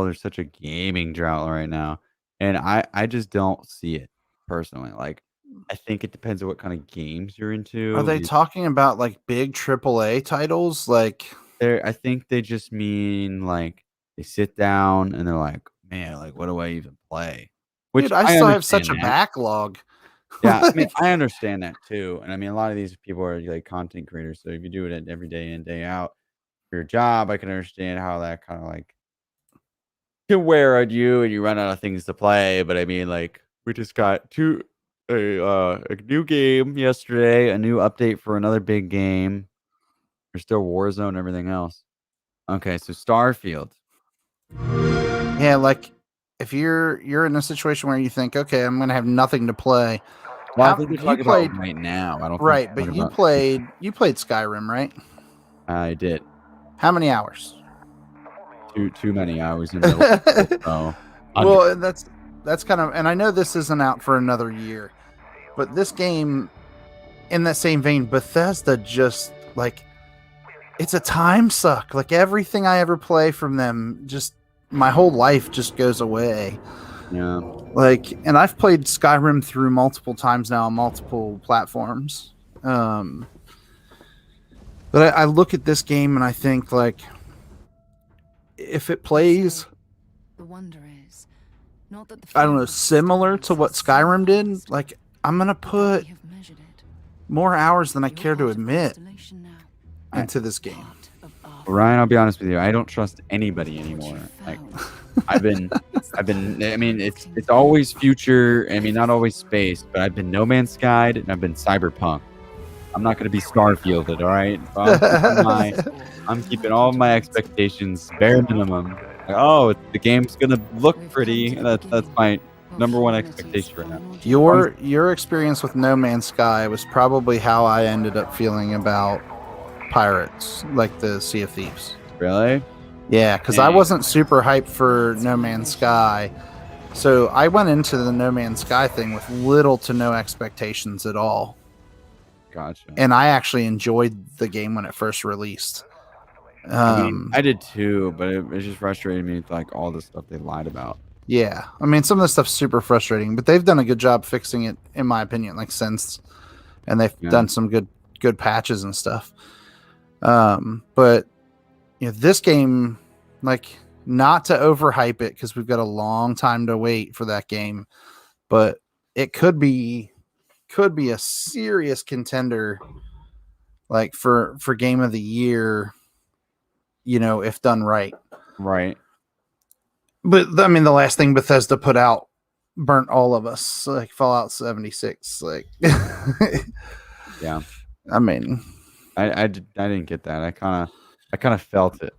B: there's such a gaming drought right now. And I just don't see it personally. Like, I think it depends on what kind of games you're into.
A: Are they talking about like big AAA titles? Like,
B: I think they just mean like they sit down and they're like, man, like what do I even play? Which
A: dude, I still have
B: understand
A: such a
B: that.
A: backlog.
B: Yeah, I mean, I understand that too. And I mean, a lot of these people are like content creators. So if you do it every day in, day out for your job, I can understand how that kind of like can wear on you and you run out of things to play. But I mean, like, we just got a new game yesterday, a new update for another big game. There's still Warzone and everything else. Okay, so Starfield.
A: Yeah, like if you're in a situation where you think, okay, I'm gonna have nothing to play.
B: Well, I
A: How-
B: think you're
A: you
B: talking
A: played
B: about right now. I don't think
A: right,
B: you're
A: but
B: talking
A: you
B: about-
A: played Skyrim, right?
B: I did
A: How many hours?
B: too many hours in there. So
A: Well, and that's kind of, and I know this isn't out for another year, but this game, in that same vein, Bethesda just like it's a time suck. Like everything I ever play from them, just my whole life just goes away.
B: yeah.
A: Like, and I've played Skyrim through multiple times now on multiple platforms. But I look at this game and I think like, if it plays,
F: The wonder is not that the
A: I don't know,
F: fear of
A: similar to what Skyrim did, like I'm gonna put
F: we have measured it.
A: more hours than I
F: You're
A: care to
F: part of
A: admit
F: constellation now,
A: into this game.
F: part of our
B: Ryan, I'll be honest with you. I don't trust anybody
F: what
B: anymore.
F: you
B: Like,
F: found.
B: I've been. I mean, it's always future. I mean, not always space, but I've been No Man's Sky and I've been Cyberpunk. I'm not going to be Starfielded, all right? So I'm keeping all of my expectations bare minimum. Like, oh, the game's gonna look pretty. That's my number one expectation right now.
A: Your experience with No Man's Sky was probably how I ended up feeling about Pirates, like the Sea of Thieves.
B: Really?
A: Yeah, because I
B: Dang.
A: wasn't super hyped for No Man's Sky. So I went into the No Man's Sky thing with little to no expectations at all.
B: Gotcha.
A: And I actually enjoyed the game when it first released.
B: I did too, but it just frustrated me with like all the stuff they lied about.
A: Yeah. I mean, some of the stuff's super frustrating, but they've done a good job fixing it, in my opinion, like since. And they've done some good patches and stuff. But this game, like, not to overhype it because we've got a long time to wait for that game, but it could be a serious contender, like for game of the year, if done right.
B: Right.
A: But I mean, the last thing Bethesda put out burnt all of us, like Fallout 76. Like,
B: Yeah.
A: I mean,
B: I didn't get that. I kind of felt it.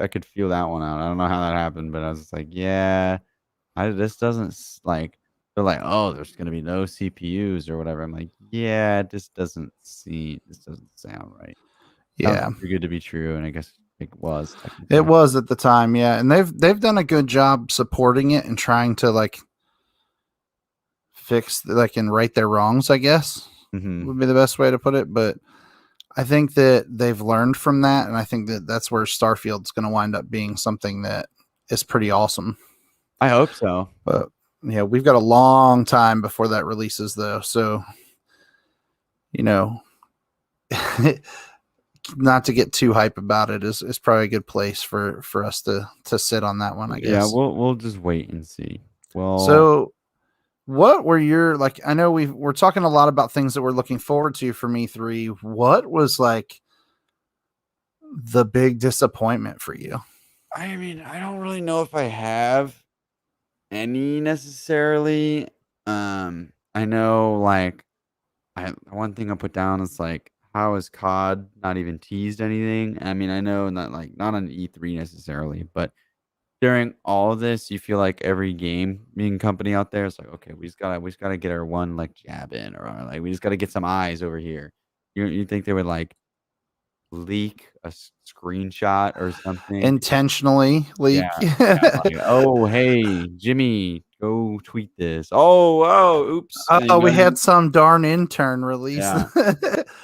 B: I could feel that one out. I don't know how that happened, but I was just like, yeah, this doesn't like. They're like, oh, there's gonna be no CPUs or whatever. I'm like, yeah, this doesn't sound right. Sounds
A: Yeah,
B: too good to be true, and I guess it was
A: it
B: technically.
A: was at the time. Yeah, and they've done a good job supporting it and trying to like fix like and right their wrongs, I guess
B: Hmm.
A: would be the best way to put it. But I think that they've learned from that, and I think that that's where Starfield's going to wind up being something that is pretty awesome.
B: I hope so.
A: But yeah, we've got a long time before that releases, though. So, you know, not to get too hype about it is probably a good place for us to sit on that one, I
B: Yeah,
A: guess.
B: we'll just wait and see. Well,
A: So, what were your like? I know we're talking a lot about things that we're looking forward to from E3. What was like the big disappointment for you?
B: I mean, I don't really know if I have any necessarily. I know like one thing I put down is like how is COD not even teased anything? I mean, I know not on E3 necessarily, but during all of this, you feel like every gaming company out there is like, okay, we just gotta get our one like jab in, or like we just gotta get some eyes over here. You think they would like leak a screenshot or something?
A: Intentionally
B: Yeah,
A: leak.
B: yeah, like, "Oh, hey, Jimmy, go tweet this." Oh, oops, you
A: Oh,
B: know
A: we
B: what I
A: had
B: mean?
A: some darn intern release.
B: Yeah,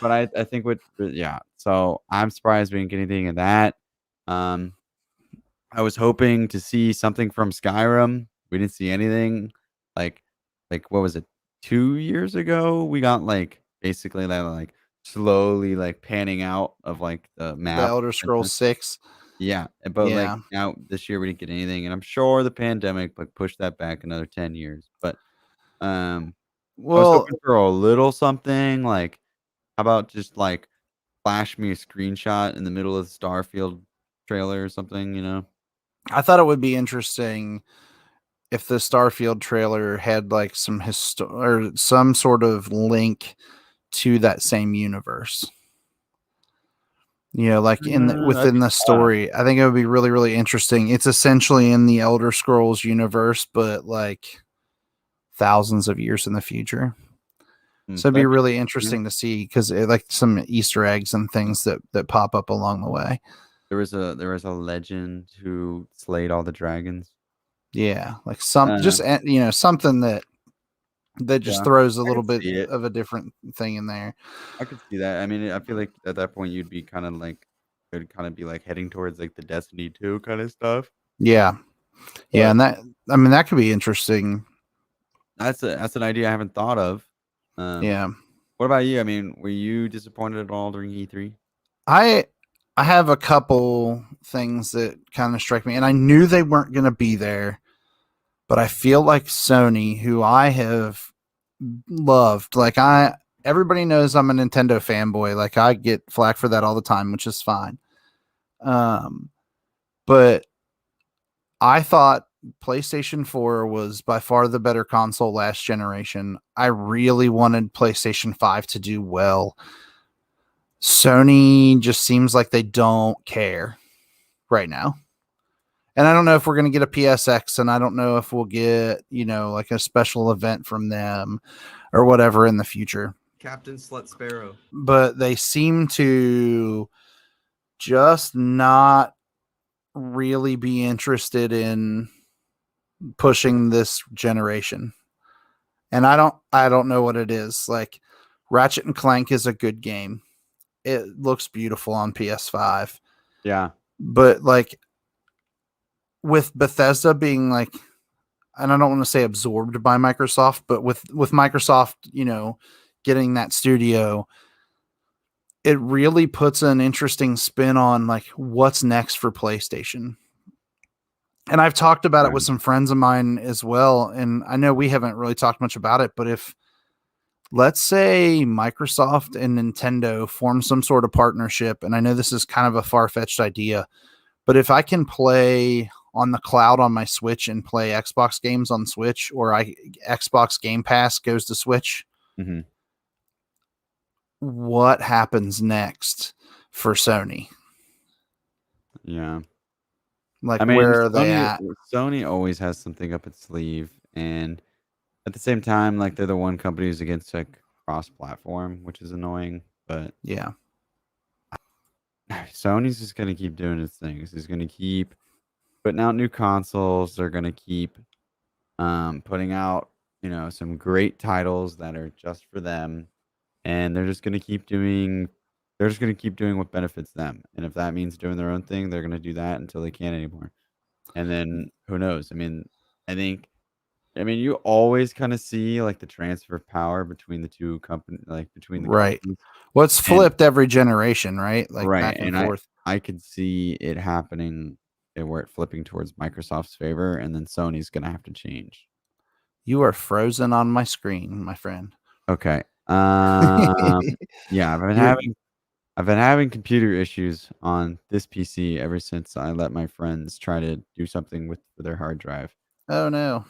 B: but I think yeah, so I'm surprised we didn't get anything of that. Um, I was hoping to see something from Skyrim. We didn't see anything. Like what was it, 2 years ago? We got, like, basically that, like, slowly, like, panning out of, like, the
A: The
B: map.
A: Elder Scrolls 6.
B: Yeah, but, like,
A: Yeah.
B: now this year we didn't get anything, and I'm sure the pandemic, like, pushed that back another 10 years, but, um, I was
A: Well,
B: hoping for a little something, like, how about just, like, flash me a screenshot in the middle of the Starfield trailer or something, you know?
A: I thought it would be interesting if the Starfield trailer had like or some sort of link to that same universe. You know, like
B: That'd
A: within
B: be
A: the
B: tough.
A: story. I think it would be really, really interesting. It's essentially in the Elder Scrolls universe, but like thousands of years in the future. So it'd be
B: That'd be
A: really
B: yeah.
A: interesting to see because like some Easter eggs and things that pop up along the way.
B: There was a legend who slayed all the dragons.
A: Yeah, like some
B: Uh,
A: just something that just
B: yeah,
A: throws a
B: I
A: little
B: could
A: bit
B: see it.
A: of a different thing in there.
B: I could see that. I mean, I feel like at that point you'd be kinda like it would kinda be like heading towards like the Destiny 2 kinda stuff.
A: Yeah, yeah,
B: But
A: and that I mean that could be interesting.
B: that's an idea I haven't thought of. Um,
A: Yeah,
B: what about you? I mean, were you disappointed at all during E3?
A: I I have a couple things that kind of strike me, and I knew they weren't going to be there, but I feel like Sony, who I have loved, like everybody knows I'm a Nintendo fanboy. Like I get flack for that all the time, which is fine. Um, but I thought PlayStation 4 was by far the better console last generation. I really wanted PlayStation 5 to do well. Sony just seems like they don't care right now. And I don't know if we're going to get a PSX, and I don't know if we'll get, like a special event from them or whatever in the future.
B: Captain Slut Sparrow.
A: But they seem to just not really be interested in pushing this generation. And I don't know what it is. Like Ratchet and Clank is a good game. It looks beautiful on PS5.
B: Yeah.
A: But like with Bethesda being like, and I don't want to say absorbed by Microsoft, but with Microsoft, getting that studio, it really puts an interesting spin on like what's next for PlayStation. And I've talked about it with
B: Right.
A: some friends of mine as well. And I know we haven't really talked much about it, but if let's say Microsoft and Nintendo form some sort of partnership, and I know this is kind of a far-fetched idea, but if I can play on the cloud on my Switch and play Xbox games on Switch, or Xbox Game Pass goes to Switch,
B: Mhm.
A: what happens next for Sony.
B: Yeah.
A: Like,
B: I mean,
A: where are they at?
B: Sony always has something up its sleeve, and at the same time, like they're the one company who's against like cross-platform, which is annoying. But
A: Yeah.
B: Sony's just gonna keep doing its things. It's gonna keep putting out new consoles. They're gonna keep putting out some great titles that are just for them, and they're just gonna keep doing. They're just gonna keep doing what benefits them, and if that means doing their own thing, they're gonna do that until they can't anymore. And then who knows? I think. You always kind of see like the transfer of power between the two companies, like between the
A: Right.
B: companies.
A: Well, it's
B: And
A: flipped every generation, right? Like
B: right,
A: back and
B: and
A: forth.
B: I could see it happening where it flipping towards Microsoft's favor, and then Sony's gonna have to change.
A: You are frozen on my screen, my friend.
B: Okay. Yeah,
A: You're-
B: I've been having computer issues on this PC ever since I let my friends try to do something with their hard drive.
A: Oh no.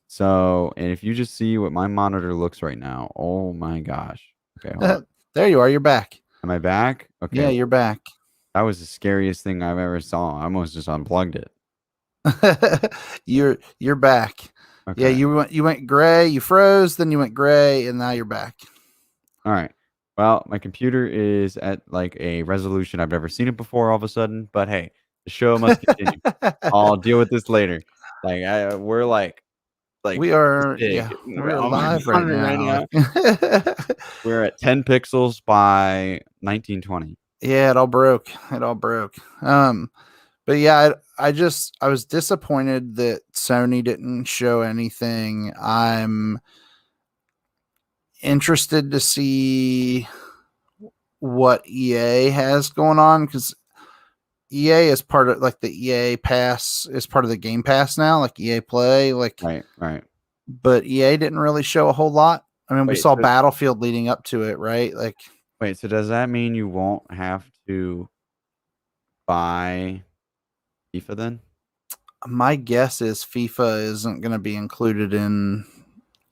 B: So, and if you just see what my monitor looks right now, oh my gosh. Okay, hold on.
A: There you are. You're back.
B: Am I back? Okay.
A: Yeah, you're back.
B: That was the scariest thing I've ever saw. I almost just unplugged it.
A: You're back.
B: Okay.
A: Yeah, you went gray, you froze, then you went gray, and now you're back.
B: All right. Well, my computer is at like a resolution I've never seen it before all of a sudden, but hey, the show must continue. I'll deal with this later. Like we're like
A: We are
B: big
A: we're
B: on my
A: live right
B: monitor
A: now.
B: We're at 10 pixels by 1920.
A: Yeah, it all broke. But yeah, I was disappointed that Sony didn't show anything. I'm interested to see what EA has going on, because EA is part of like the EA Pass is part of the Game Pass now, like EA Play, like
B: Right.
A: but EA didn't really show a whole lot. I mean, we
B: Wait,
A: saw
B: so-
A: Battlefield leading up to it, right? Like,
B: Wait, so does that mean you won't have to buy FIFA then?
A: my guess is FIFA isn't going to be included in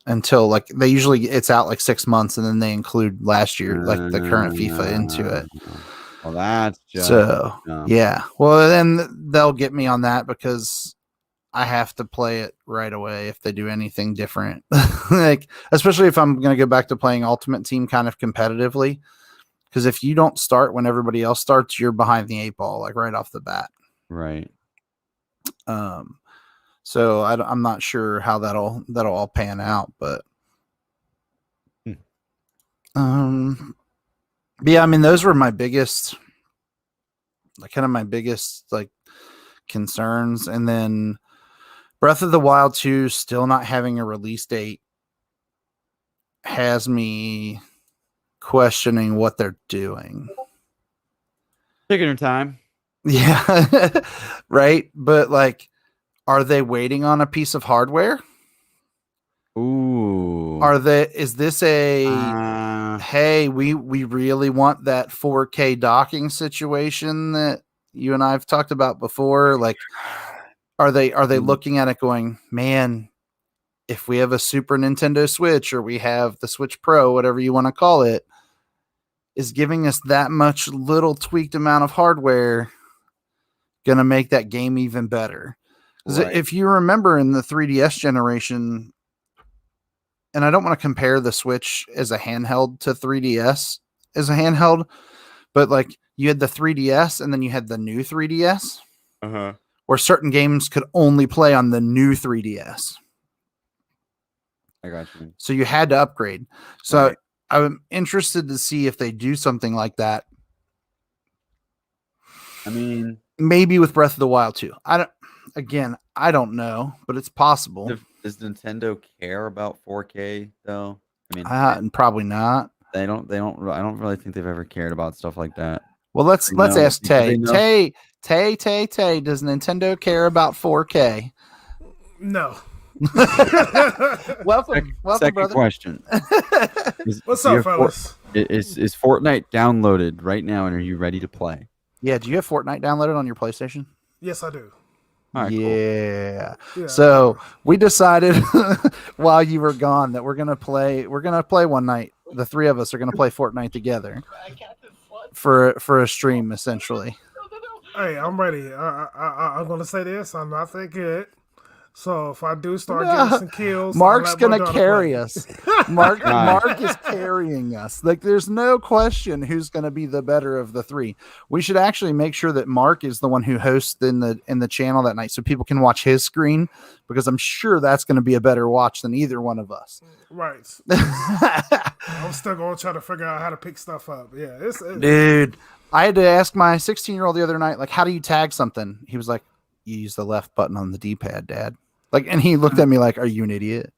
A: until like they usually it's out like 6 months, and then they include last year like the current FIFA into it.
B: Well, that's just
A: So
B: dumb.
A: yeah, well then they'll get me on that because I have to play it right away if they do anything different. Like, especially if I'm going to go back to playing Ultimate Team kind of competitively, because if you don't start when everybody else starts, you're behind the 8 ball, like right off the bat.
B: Right.
A: So I'm not sure how that'll all pan out, but but yeah, I mean, those were my biggest like concerns. And then Breath of the Wild 2 still not having a release date has me questioning what they're doing.
B: Taking your time.
A: Yeah. Right. But like, are they waiting on a piece of hardware?
B: Ooh.
A: Is this a hey, we really want that 4K docking situation that you and I've talked about before? Like, are they looking at it going, man, if we have a Super Nintendo Switch, or we have the Switch Pro, whatever you want to call it, is giving us that much little tweaked amount of hardware gonna make that game even better? Right. If you remember in the 3DS generation, and I don't want to compare the Switch as a handheld to 3DS as a handheld, but like you had the 3DS and then you had the new 3DS, where certain games could only play on the new 3DS.
B: I got you.
A: So you had to upgrade. So
B: right.
A: I'm interested to see if they do something like that.
B: I mean,
A: maybe with Breath of the Wild 2. I don't know, but it's possible.
B: Does Nintendo care about 4K though? I mean,
A: probably not.
B: They don't. I don't really think they've ever cared about stuff like that.
A: Well, let's ask Tay. Tay, does Nintendo care about 4K?
G: No.
A: Welcome,
B: second
A: brother.
B: Question.
G: What's up, fellas?
B: Is Fortnite downloaded right now, and are you ready to play?
A: Yeah. Do you have Fortnite downloaded on your PlayStation?
G: Yes, I do.
B: All right,
A: yeah.
G: Cool.
A: So we decided while you were gone that we're gonna play one night the three of us are going to play Fortnite together for a stream, essentially.
G: Hey, I'm ready. I'm gonna say this. I'm not that good. So if I do start getting some kills,
A: Mark's
G: I'll let my
A: gonna
G: daughter
A: carry
G: play.
A: us. Mark
B: Nice.
A: is carrying us. Like, there's no question who's gonna be the better of the three. We should actually make sure that Mark is the one who hosts in the channel that night, so people can watch his screen, because I'm sure that's gonna be a better watch than either one of us.
G: Right. I'm still gonna try to figure out how to pick stuff up. Yeah, it's
A: Dude, I had to ask my 16-year-old the other night, like, how do you tag something? He was like, you use the left button on the D-pad, Dad. Like, and he looked at me like, are you an idiot?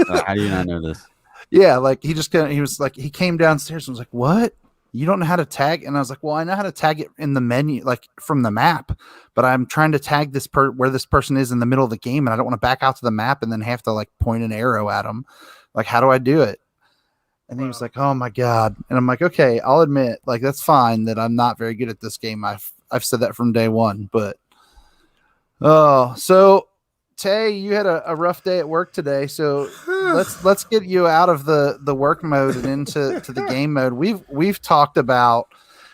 B: How do you not know this?
A: Yeah, like he was like, he came downstairs and was like, what? You don't know how to tag? And I was like, well, I know how to tag it in the menu, like from the map, but I'm trying to tag this where this person is in the middle of the game, and I don't want to back out to the map and then have to like point an arrow at them. Like, how do I do it? And he was like, oh my God. And I'm like, okay, I'll admit, like, that's fine that I'm not very good at this game. I've said that from day one, but so Tay, you had a rough day at work today, so let's get you out of the work mode and into the game mode. We've talked about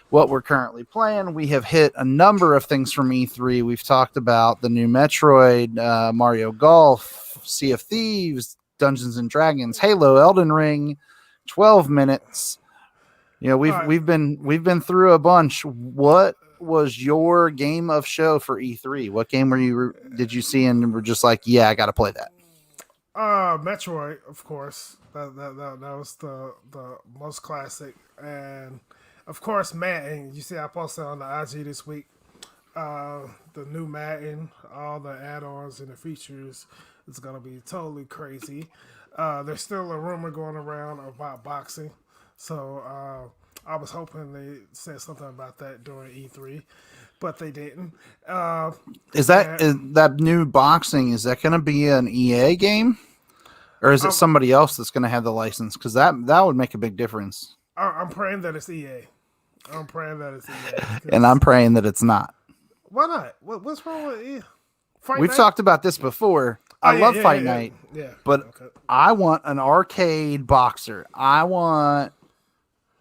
A: what we're currently playing. We have hit a number of things from E3. We've talked about the new Metroid, Mario Golf, Sea of Thieves, Dungeons and Dragons, Halo, Elden Ring. 12 minutes. You know, we've been through a bunch. What was your game of show for E3? What game did you see and were just like, yeah, I got to play that?
G: Metroid, of course. That was the most classic, and of course Madden. You see, I posted on the IG this week. The new Madden, all the add-ons and the features. It's gonna be totally crazy. There's still a rumor going around about boxing, so I was hoping they said something about that during E3, but they didn't.
A: Is that new boxing? Is that going to be an EA game, or is it somebody else that's going to have the license? Because that would make a big difference.
G: I'm praying that it's EA. I'm praying that it's EA,
A: and I'm praying that it's not.
G: Why not? What's wrong with EA?
A: We've talked about this before. I love Fight Night, but
G: okay.
A: I want an arcade boxer. I want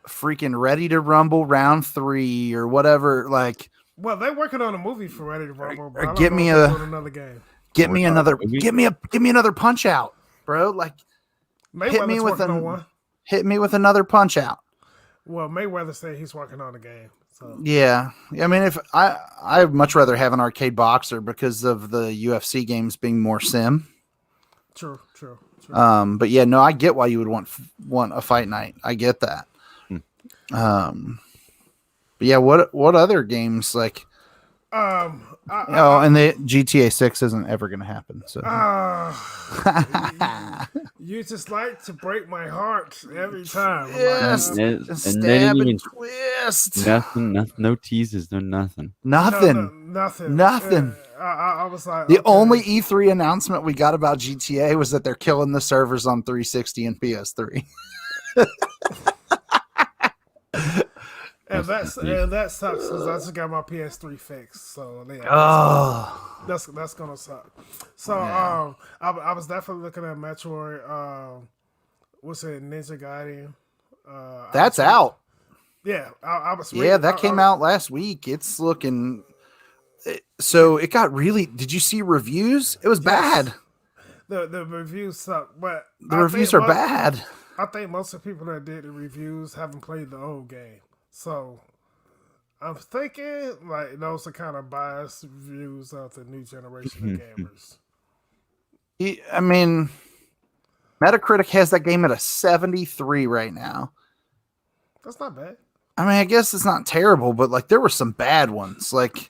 A: freaking Ready to Rumble round 3 or whatever. Like,
G: well, they're working on a movie for Ready to Rumble. But
A: or get me
G: another game.
A: Give me another Punch Out, bro. Like, hit me with another Punch Out.
G: Well, Mayweather said he's working on a game. So.
A: Yeah, I mean, if I'd much rather have an arcade boxer because of the UFC games being more sim.
G: True.
A: But yeah, no, I get why you would want a Fight Night. I get that. But yeah, what other games like? And the GTA 6 isn't ever going to happen. So
G: you just like to break my heart every time.
A: Yes,
B: and
A: stab
B: then
A: and
B: even
A: twist.
B: nothing, no teases, nothing.
A: Nothing.
G: I was like,
A: the only E3 announcement we got about GTA was that they're killing the servers on 360 and PS3.
G: And that sucks because I just got my PS3 fixed, so yeah, that's gonna suck. So yeah. I was definitely looking at Metroid. What's it, Ninja Gaiden?
A: That's out.
G: Yeah, I was.
A: Yeah, that came out last week. It's looking. So it got really. Did you see reviews? It was bad.
G: The reviews suck, but
A: the reviews are bad.
G: I think most of the people that did the reviews haven't played the old game. So I'm thinking like those are kind of biased views of the new generation of gamers.
A: I mean, Metacritic has that game at a 73 right now.
G: That's not bad.
A: I mean, I guess it's not terrible, but like there were some bad ones. Like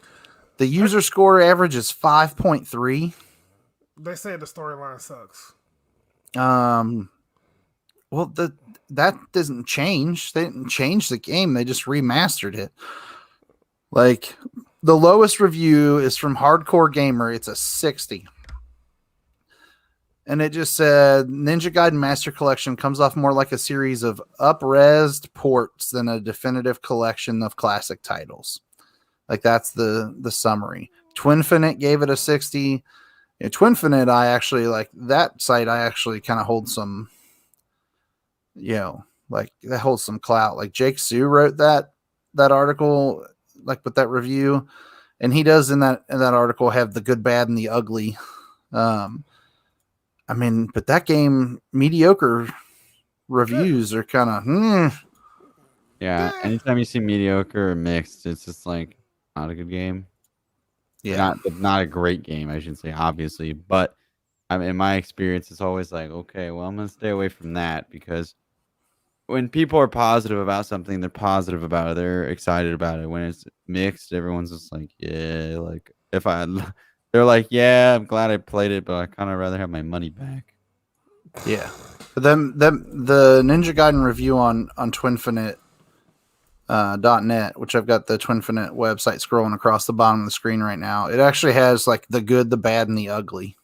A: the user score average is 5.3.
G: They say the storyline sucks.
A: Well, that doesn't change. They didn't change the game. They just remastered it. Like the lowest review is from Hardcore Gamer. It's a 60. And it just said Ninja Gaiden Master Collection comes off more like a series of up-resed ports than a definitive collection of classic titles. Like that's the summary. Twinfinite gave it a 60. Yeah, Twinfinite, I actually like that site. I actually kind of hold some, like that holds some clout. Like Jake Sue wrote that article, like with that review, and he does in that article have the good, bad, and the ugly. I mean, but that game mediocre reviews are kind of
B: Yeah, anytime you see mediocre or mixed, it's just like not a good game.
A: yeah.
B: Not a great game, I should say, obviously. But I mean, in my experience, it's always like, okay, well, I'm gonna stay away from that because when people are positive about something, they're positive about it. They're excited about it. When it's mixed, everyone's just like, yeah, like they're like, yeah, I'm glad I played it, but I kind of rather have my money back.
A: Yeah. But then the Ninja Gaiden review on Twinfinite .net, which I've got the Twinfinite website scrolling across the bottom of the screen right now. It actually has like the good, the bad, and the ugly.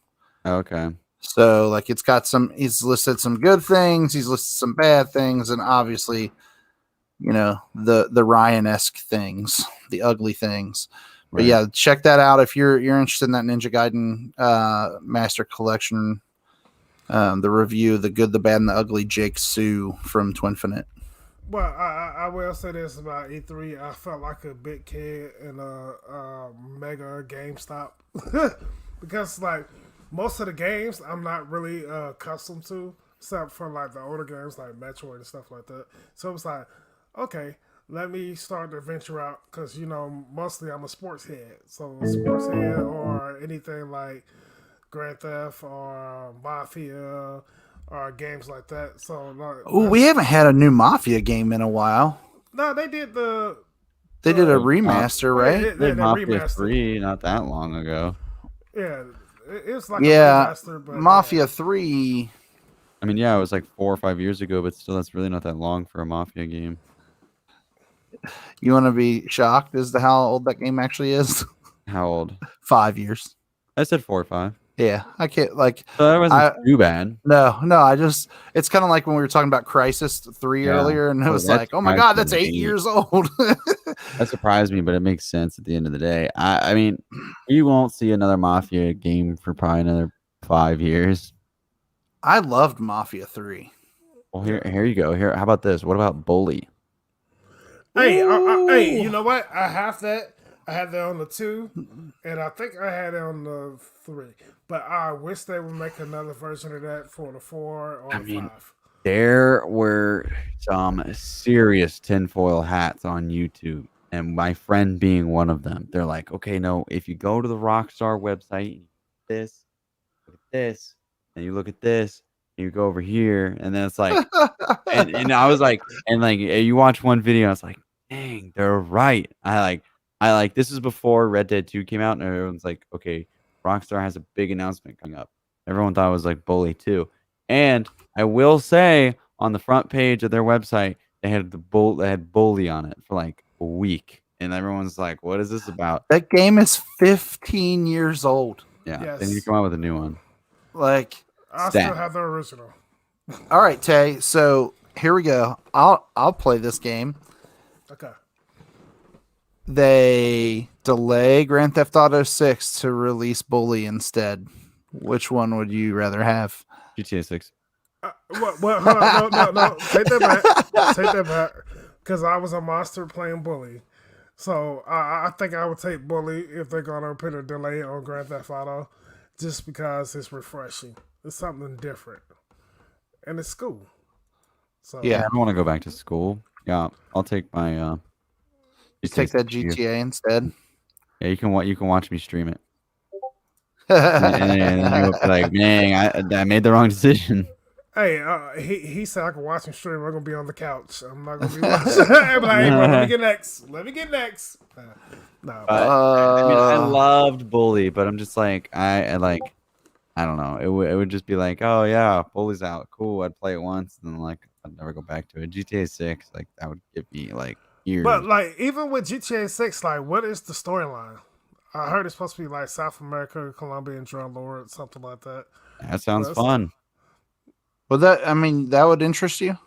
B: Okay.
A: So like it's got he's listed some good things, he's listed some bad things, and obviously, you know, the Ryan-esque things, the ugly things. But yeah, check that out if you're interested in that Ninja Gaiden Master Collection. The review, the good, the bad, and the ugly, Jake Sue from Twinfinite.
G: Well, I will say this about E3. I felt like a big kid in a mega GameStop because like most of the games I'm not really accustomed to, except for like the older games like Metroid and stuff like that. So it's like, okay, let me start to venture out because, you know, mostly I'm a sports head. So sports head or anything like Grand Theft or Mafia or games like that. So
A: we haven't had a new Mafia game in a while.
G: No, they did
A: They did a remaster, right?
B: They did Mafia 3 not that long ago.
G: Yeah, it's like a remaster. But
A: Mafia 3.
B: I mean, yeah, it was like 4 or 5 years ago, but still, that's really not that long for a Mafia game.
A: You want to be shocked as to how old that game actually is?
B: How old?
A: 5 years.
B: I said 4 or 5.
A: Yeah, I can't like.
B: So that wasn't too bad.
A: No. It's kind of like when we were talking about Crisis 3 earlier, and it was like, oh my god, that's 8 years old.
B: That surprised me, but it makes sense at the end of the day. I mean, you won't see another Mafia game for probably another 5 years.
A: I loved Mafia 3.
B: Well, here you go. Here, how about this? What about Bully?
G: Hey, hey, you know what? I have that. I had that on the 2, and I think I had it on the 3. But I wish they would make another version of that for the 4 or the 5.
B: There were some serious tinfoil hats on YouTube, and my friend being one of them. They're like, okay, no, if you go to the Rockstar website, look at this, and you look at this, and you go over here, and then it's like, and I was like, and like, you watch one video, I was like, dang, they're right. I like this is before Red Dead 2 came out, and everyone's like, okay, Rockstar has a big announcement coming up. Everyone thought it was like Bully 2. And I will say on the front page of their website, they had Bully on it for like a week. And everyone's like, what is this about?
A: That game is 15 years old.
B: Yeah.
G: Yes.
B: Then you come out with a new one.
A: Like,
G: I still have the original.
A: All right, Tay. So here we go. I'll play this game.
G: Okay.
A: They delay Grand Theft Auto 6 to release Bully instead. Which one would you rather have?
B: GTA 6.
G: Well, hold on. No. Take that back. Because I was a monster playing Bully. So I think I would take Bully if they're going to put a delay on Grand Theft Auto. Just because it's refreshing. It's something different. And it's cool. So
A: Yeah.
B: I don't want to go back to school. Yeah, I'll take my...
A: You take that GTA instead?
B: Yeah, you can watch me stream it. and then you'll be like, man, I made the wrong decision.
G: Hey, he said I can watch him stream. I'm gonna be on the couch. I'm not gonna be watching. I'm like, hey, bro, let me get next. No.
B: I mean, I loved Bully, but I'm just like, I don't know. It would just be like, oh yeah, Bully's out, cool. I'd play it once, and then like I'd never go back to it. GTA 6, like that would give me like years.
G: But like even with GTA 6, like what is the storyline? I heard it's supposed to be like South America, Colombia, and Drug Lord, something like that.
B: That sounds fun.
A: Well, that would interest you.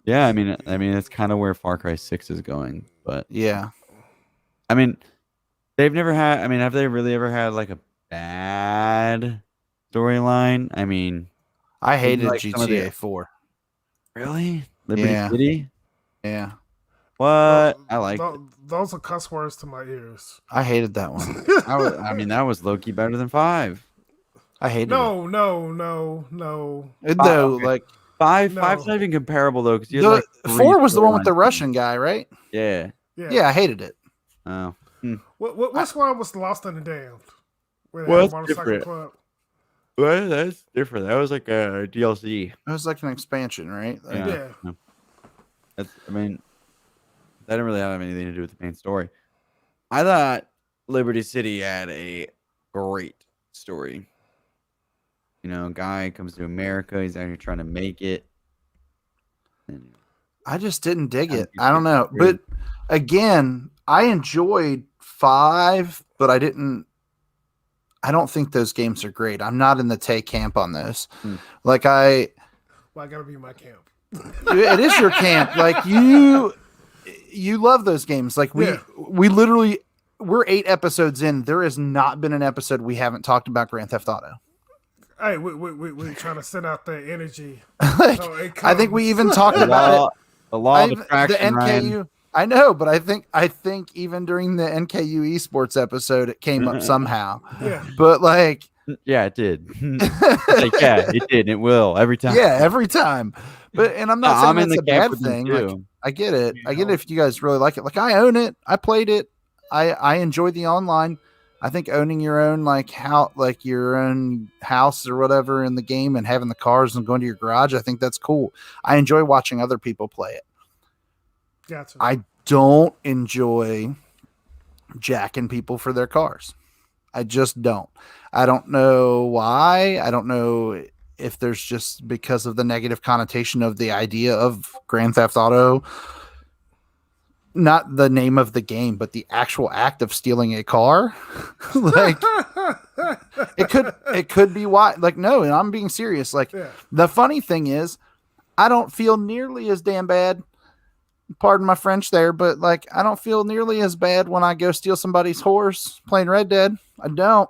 B: Yeah, I mean, it's kind of where Far Cry 6 is going, but
A: yeah,
B: I mean, they've never had. I mean, have they really ever had like a bad storyline? I mean,
A: I hated
B: like
A: GTA 4.
B: Really? Liberty
A: Yeah.
B: City.
A: Yeah.
B: What? I like.
G: Those are cuss words to my ears.
A: I hated that one.
B: I mean, that was low key better than 5.
A: I hated
G: No.
A: it. Though,
B: okay.
A: like
B: 5's
G: No.
B: not even comparable though, because you had
A: the
B: like
A: 4 was the one with
B: storylines
A: the
B: in it.
A: Russian guy, right?
B: Yeah.
A: Yeah, I hated it.
B: Oh.
G: Which one was Lost and the Damned? Where they
B: Well,
G: had
B: it's
G: motorcycle
B: different.
G: club.
B: Well, that's different. That was like a DLC.
A: It was like an expansion, right? Like,
B: Yeah.
G: Yeah.
B: That's. I mean, that didn't really have anything to do with the main story. I thought Liberty City had a great story. You know, a guy comes to America. He's actually trying to make it. And
A: I just didn't dig
B: Yeah,
A: it.
B: you
A: I don't
B: did
A: know.
B: great.
A: But again, I enjoyed 5, but I don't think those games are great. I'm not in the Tay camp on those. Like
G: Well, I gotta be my camp.
A: it is your camp. Like you love those games. Like we literally, we're 8 episodes in. There has not been an episode we haven't talked about Grand Theft Auto.
G: Hey, we trying to send out the energy.
A: Like,
G: So it
A: I think we
G: comes.
A: even talked about it.
B: the law of
A: The
B: attraction, Ryan.
A: NKU. I know, but I think even during the NKU esports episode, it came up somehow.
G: Yeah.
A: But like,
B: Yeah, it did. Like, yeah, it did. It will every time.
A: yeah, every time. But and I'm not
B: No,
A: saying
B: I'm in
A: that's
B: the
A: a
B: camp
A: bad
B: with them
A: thing.
B: too.
A: Like, I get it. I get it if you guys really like it. Like I own it. I played it. I enjoy the online. I think owning your own your own house or whatever in the game and having the cars and going to your garage, I think that's cool. I enjoy watching other people play it.
G: Gotcha.
A: I don't enjoy jacking people for their cars. I just don't. I don't know why. I don't know if there's just because of the negative connotation of the idea of Grand Theft Auto, not the name of the game, but the actual act of stealing a car. Like it could be why. Like, no, and I'm being serious. Like the funny thing is, I don't feel nearly as damn bad. Pardon my French there, but like I don't feel nearly as bad when I go steal somebody's horse playing Red Dead. I don't.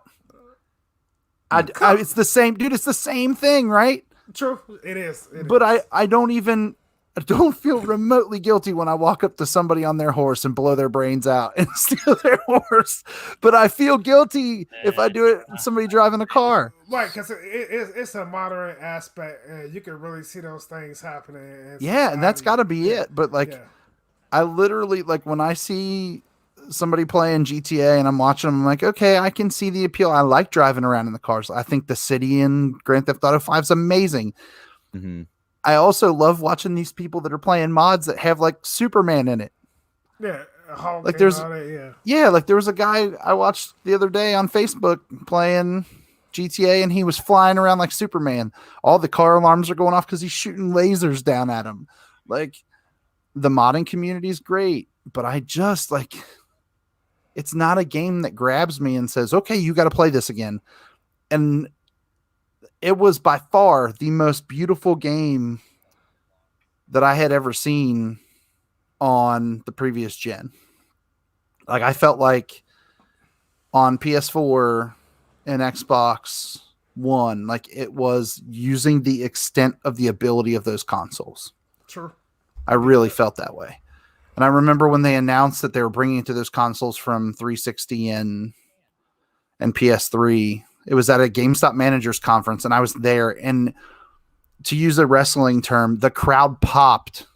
A: It's the same, dude. It's the same thing, right?
G: True, it is.
A: But I don't feel remotely guilty when I walk up to somebody on their horse and blow their brains out and steal their horse. But I feel guilty if I do it with somebody driving a car.
G: Right, because it's a moderate aspect, and you can really see those things happening.
A: Yeah, and that's got to be it. But like,
G: Yeah.
A: I literally, like, when I see somebody playing GTA and I'm watching them, I'm like, okay, I can see the appeal. I like driving around in the cars. I think the city in Grand Theft Auto 5 is amazing.
B: Mm-hmm.
A: I also love watching these people that are playing mods that have like Superman in it.
G: Yeah, Hulk
A: Like
G: and
A: there's
G: all that,
A: yeah, like there was a guy I watched the other day on Facebook playing GTA and he was flying around like Superman. All the car alarms are going off because he's shooting lasers down at him. Like the modding community is great, but I just like it's not a game that grabs me and says, okay, you got to play this again. And it was by far the most beautiful game that I had ever seen on the previous gen. Like I felt like on PS4 and Xbox One, like it was using the extent of the ability of those consoles.
G: True.
A: I really felt that way. And I remember when they announced that they were bringing it to those consoles from 360 and PS3. It was at a GameStop managers conference, and I was there. And to use a wrestling term, the crowd popped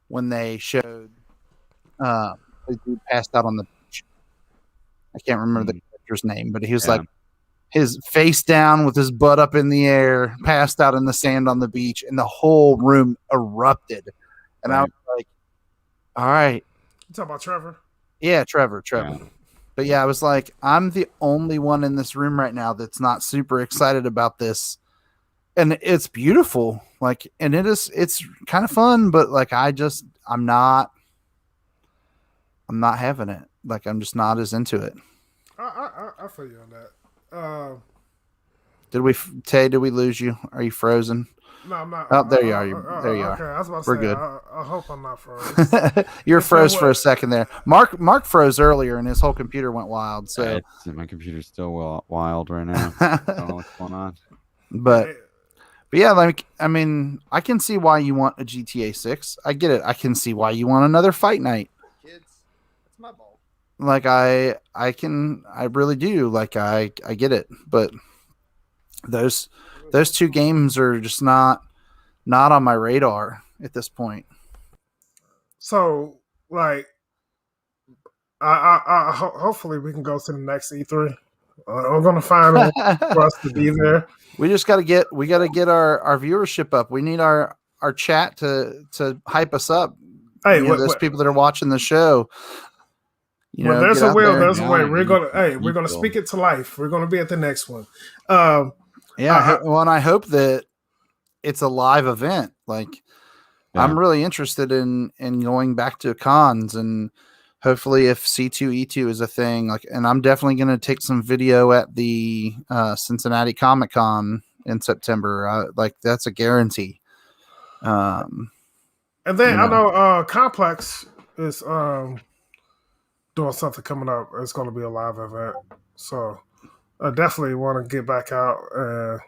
A: when they showed the dude passed out on the beach. I can't remember the character's name, but he was like his face down with his butt up in the air, passed out in the sand on the beach, and the whole room erupted. And I was like, all right.
G: You talking about Trevor?
A: Yeah, Trevor.
B: Yeah.
A: But yeah, I was like, I'm the only one in this room right now that's not super excited about this. And it's beautiful. Like, and it's kind of fun, but like, I'm not having it. Like, I'm just not as into it.
G: I feel you on that.
A: Did we lose you? Are you frozen?
G: No, I'm not.
A: Oh, there you are. There you
G: okay,
A: are.
G: I was about to
A: We're
G: say,
A: good.
G: I hope I'm not frozen.
A: You're froze for a second there. Mark froze earlier and his whole computer went wild. So
B: My computer's still wild right now. I don't know what's going on.
A: But But yeah, like I mean, I can see why you want a GTA 6. I get it. I can see why you want another Fight Night.
H: Kids, that's my ball.
A: Like I really do. Like I get it. But those two games are just not on my radar at this point.
G: So, like, hopefully we can go to the next E3. I'm gonna find a way for us to be there.
A: We just got to get our viewership up. We need our chat to hype us up.
G: Hey,
A: those people that are watching the show.
G: There's a will, there's a way. We're
B: Yeah,
G: gonna speak it to life. We're gonna be at the next one.
A: And I hope that it's a live event. Like, I'm really interested in going back to cons, and hopefully if C2E2 is a thing, like, and I'm definitely going to take some video at the Cincinnati Comic-Con in September. Like, that's a guarantee.
G: And then I know Complex is doing something coming up. It's going to be a live event. So I definitely want to get back out.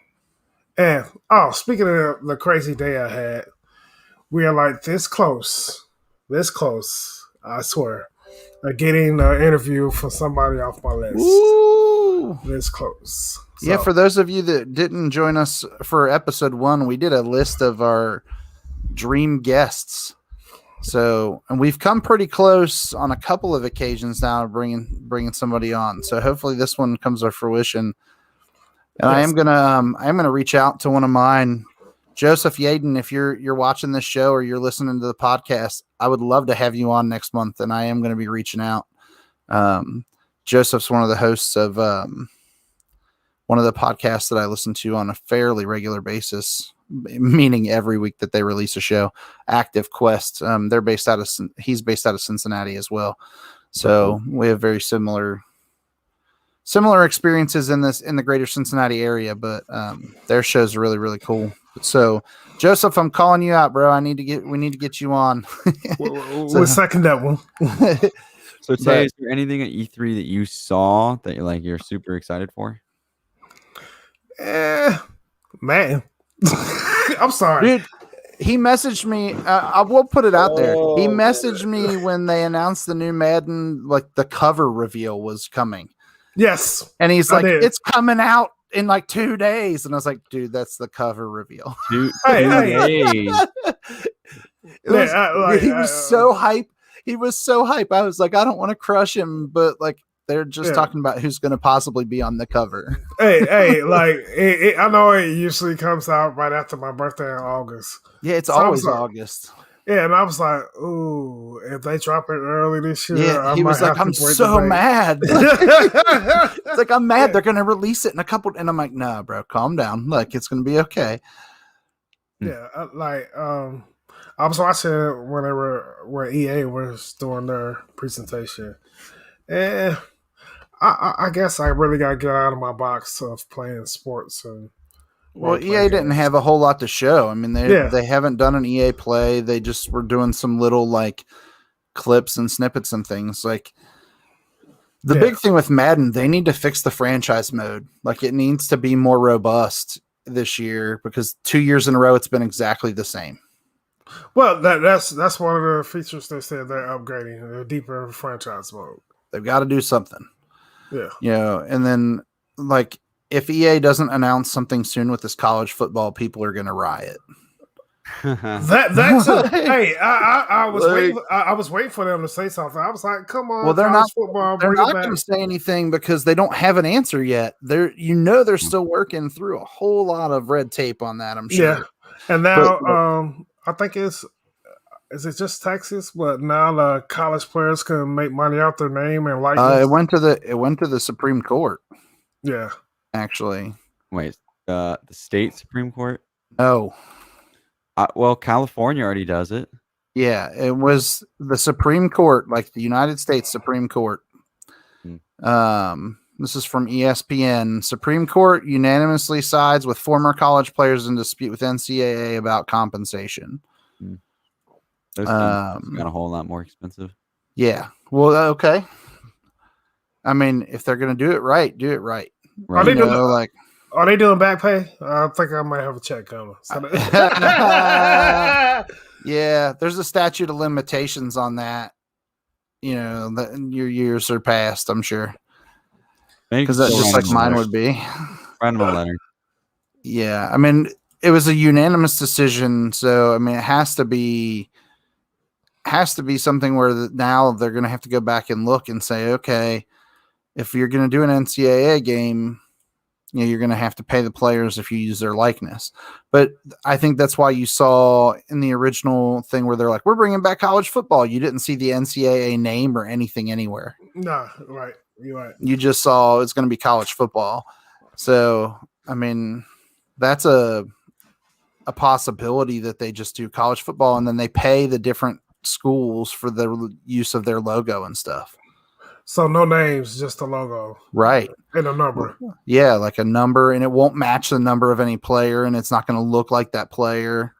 G: And speaking of the crazy day I had, we are like this close, I swear, getting an interview for somebody off my list.
A: Ooh.
G: This close. So,
A: Yeah, for those of you that didn't join us for episode 1, we did a list of our dream guests. So, and we've come pretty close on a couple of occasions now, bringing somebody on. So hopefully this one comes to fruition. And yes. I am gonna reach out to one of mine, Joseph Yaden. If you're watching this show or you're listening to the podcast, I would love to have you on next month, and I am going to be reaching out. Joseph's one of the hosts of one of the podcasts that I listen to on a fairly regular basis, meaning every week that they release a show. Active Quest. He's based out of Cincinnati as well, so we have very similar experiences in the greater Cincinnati area, but their shows are really, really cool. So Joseph, I'm calling you out, bro. We need to get you on.
G: We'll second that one.
B: So Tay, is there anything at E3 that you saw that you're super excited for?
G: Man. I'm sorry.
A: Dude, he messaged me. I will put it out there. He messaged me when they announced the new Madden, like the cover reveal was coming.
G: Yes.
A: And he's like, it's coming out in like 2 days. And I was like, dude, that's the cover reveal.
B: 2 days.
A: He was so hype. He was so hype. I was like, I don't want to crush him, but like they're just talking about who's going to possibly be on the cover.
G: I know it usually comes out right after my birthday in August.
A: Yeah, it's always August.
G: Yeah, and I was like, ooh, if they drop it early this year,
A: yeah, he was like, I'm so mad. It's like, I'm mad. They're going to release it in a couple. And I'm like, nah, bro, calm down. Like, it's going to be okay.
G: Yeah, I was watching when EA was doing their presentation. And I guess I really got to get out of my box of playing sports and.
A: Well, EA didn't have a whole lot to show. I mean, they haven't done an EA play. They just were doing some little like clips and snippets and things. Like the big thing with Madden, they need to fix the franchise mode. Like it needs to be more robust this year because 2 years in a row it's been exactly the same.
G: Well, that's one of the features they said they're upgrading, a deeper franchise mode.
A: They've got to do something.
G: Yeah.
A: And then like if EA doesn't announce something soon with this college football, people are going to riot.
G: Hey, I was waiting for them to say something. I was like, come on.
A: Well, they're not
G: going
A: to say anything because they don't have an answer yet. They're still working through a whole lot of red tape on that, I'm sure.
G: Yeah. And now I think is it just Texas? But now the college players can make money out their name and likeness.
A: It went to the Supreme Court.
G: Yeah.
B: Actually, wait, the state Supreme Court?
A: Oh,
B: well, California already does it.
A: Yeah, it was the Supreme Court, like the United States Supreme Court. This is from ESPN. Supreme Court unanimously sides with former college players in dispute with NCAA about compensation.
B: Those got a whole lot more expensive.
A: Yeah. Well, okay. I mean, if they're going to do it right, do it right.
G: I Are they doing back pay? I think I might have a check coming. So
A: Yeah, there's a statute of limitations on that. You know, your years are past, I'm sure.
B: Maybe
A: Because that's
B: still
A: just
B: write
A: like
B: him a
A: mine
B: letter.
A: would be.
B: Write him a letter.
A: Yeah, I mean, it was a unanimous decision, so I mean, it has to be something where now they're going to have to go back and look and say, okay, if you're going to do an NCAA game, you know, you're going to have to pay the players if you use their likeness. But I think that's why you saw in the original thing where they're like, we're bringing back college football. You didn't see the NCAA name or anything anywhere.
G: nah, right. You're right.
A: You just saw it's going to be college football. So, I mean, that's a possibility that they just do college football and then they pay the different schools for the use of their logo and stuff.
G: So no names, just a logo.
A: Right.
G: And a number.
A: Yeah, like a number, and it won't match the number of any player, and it's not going to look like that player.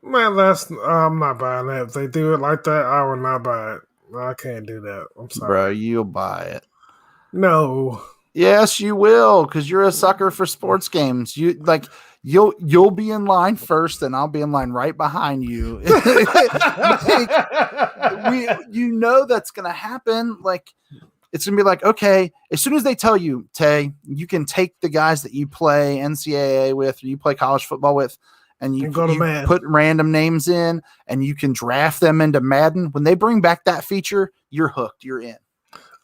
G: Man, I'm not buying that. If they do it like that, I will not buy it. I can't do that. I'm sorry.
A: Bro, you'll buy it.
G: No.
A: Yes, you will, because you're a sucker for sports games. You'll be in line first, and I'll be in line right behind you. You know that's gonna happen. Like, it's gonna be like, okay, as soon as they tell you, Tay, you can take the guys that you play NCAA with, or you play college football with, and you put random names in, and you can draft them into Madden. When they bring back that feature, you're hooked. You're in.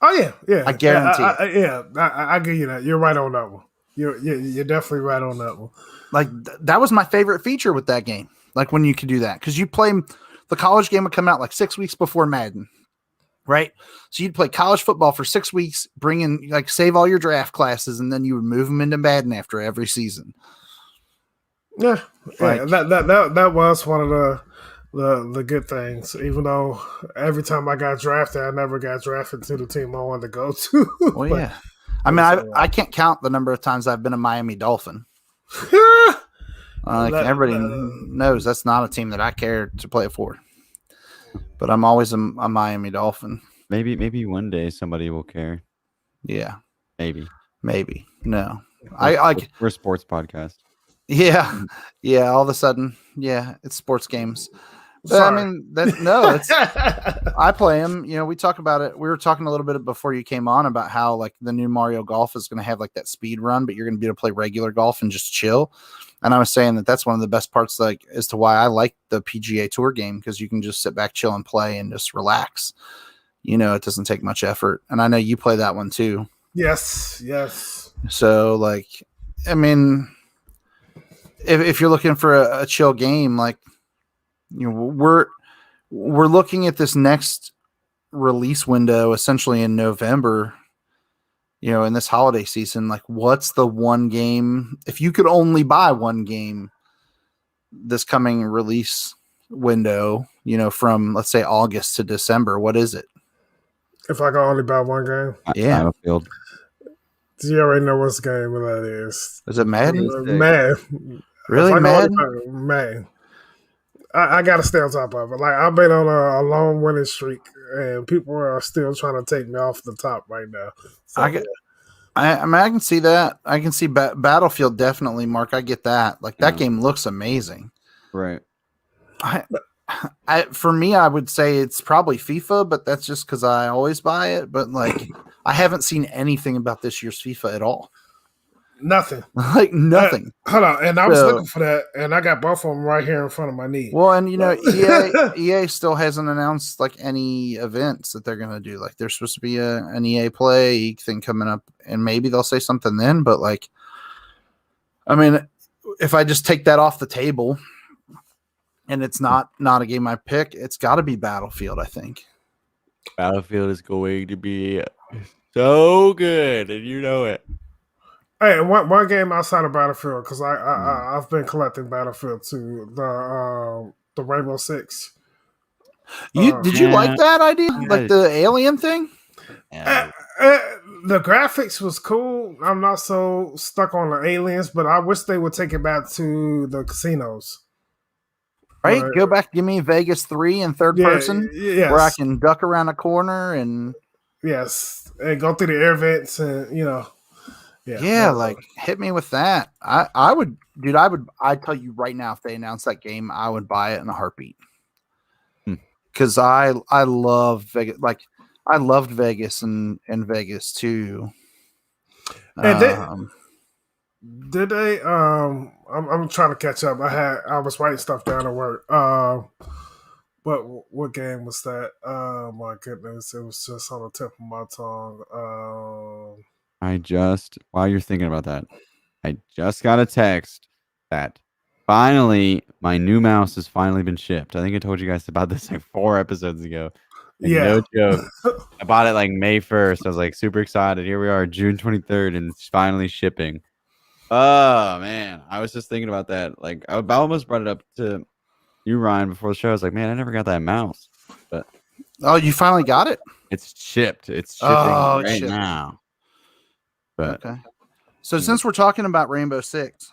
G: Oh yeah.
A: I guarantee.
G: I give you that. You're right on that one. You're definitely right on that one.
A: Like that was my favorite feature with that game. Like when you could do that, because you play the college game would come out like 6 weeks before Madden, right? So you'd play college football for 6 weeks, bring in save all your draft classes, and then you would move them into Madden after every season.
G: Yeah, that was one of the good things. Even though every time I got drafted, I never got drafted to the team I wanted to go to.
A: Well, yeah. I mean, I can't count the number of times I've been a Miami Dolphin. Everybody knows that's not a team that I care to play for. But I'm always a Miami Dolphin.
B: Maybe one day somebody will care.
A: Yeah.
B: Maybe.
A: No.
B: We're a sports podcast.
A: Yeah. Yeah. All of a sudden, it's sports games. But, I mean, I play them. You know, we talk about it. We were talking a little bit before you came on about how like the new Mario Golf is going to have like that speed run, but you're going to be able to play regular golf and just chill. And I was saying that's one of the best parts, like as to why I like the PGA Tour game, because you can just sit back, chill, and play and just relax. You know, it doesn't take much effort. And I know you play that one too.
G: Yes.
A: So, like, I mean, if you're looking for a chill game, like, you know, we're looking at this next release window essentially in November, you know, in this holiday season. Like, what's the one game, if you could only buy one game this coming release window, you know, from let's say August to December, what is it?
G: If I could only buy one game?
A: Yeah.
B: Battlefield.
G: You already know what game that is.
A: Is it Madden?
G: Madden.
A: Really, Madden?
G: Man. I got to stay on top of it. Like, I've been on a long winning streak, and people are still trying to take me off the top right now. So,
A: I mean, I can see that. I can see Battlefield definitely, Mark. I get that. Like, that game looks amazing.
B: Right.
A: For me, I would say it's probably FIFA, but that's just because I always buy it. But, like, I haven't seen anything about this year's FIFA at all.
G: Nothing.
A: Like, nothing.
G: Hold on. And I was looking for that, and I got both of them right here in front of my knee.
A: Well, and, you know, EA still hasn't announced, like, any events that they're going to do. Like, there's supposed to be an EA Play thing coming up, and maybe they'll say something then. But, like, I mean, if I just take that off the table and it's not a game I pick, it's got to be Battlefield, I think.
B: Battlefield is going to be so good, and you know it.
G: Hey, one game outside of Battlefield, because I've been collecting Battlefield too. The Rainbow Six.
A: Did you like that idea? Like the alien thing?
G: The graphics was cool. I'm not so stuck on the aliens, but I wish they would take it back to the casinos.
A: Right? Go back, give me Vegas 3 in third person, where I can duck around a corner and
G: and go through the air vents and
A: Yeah, like hit me with that. I would, dude. I'd tell you right now, if they announced that game, I would buy it in a heartbeat. Because I love Vegas. Like I loved Vegas and Vegas too.
G: And did they? I'm trying to catch up. I was writing stuff down at work. But what game was that? Oh my goodness, it was just on the tip of my tongue.
B: While you're thinking about that, I just got a text that finally my new mouse has finally been shipped. I think I told you guys about this like 4 episodes ago. And no joke. I bought it like May 1st. I was like super excited. Here we are, June 23rd, and it's finally shipping. Oh man, I was just thinking about that. Like I almost brought it up to you, Ryan, before the show. I was like, man, I never got that mouse. But
A: you finally got it?
B: It's shipped. It's shipping now. But
A: okay. So since we're talking about Rainbow Six,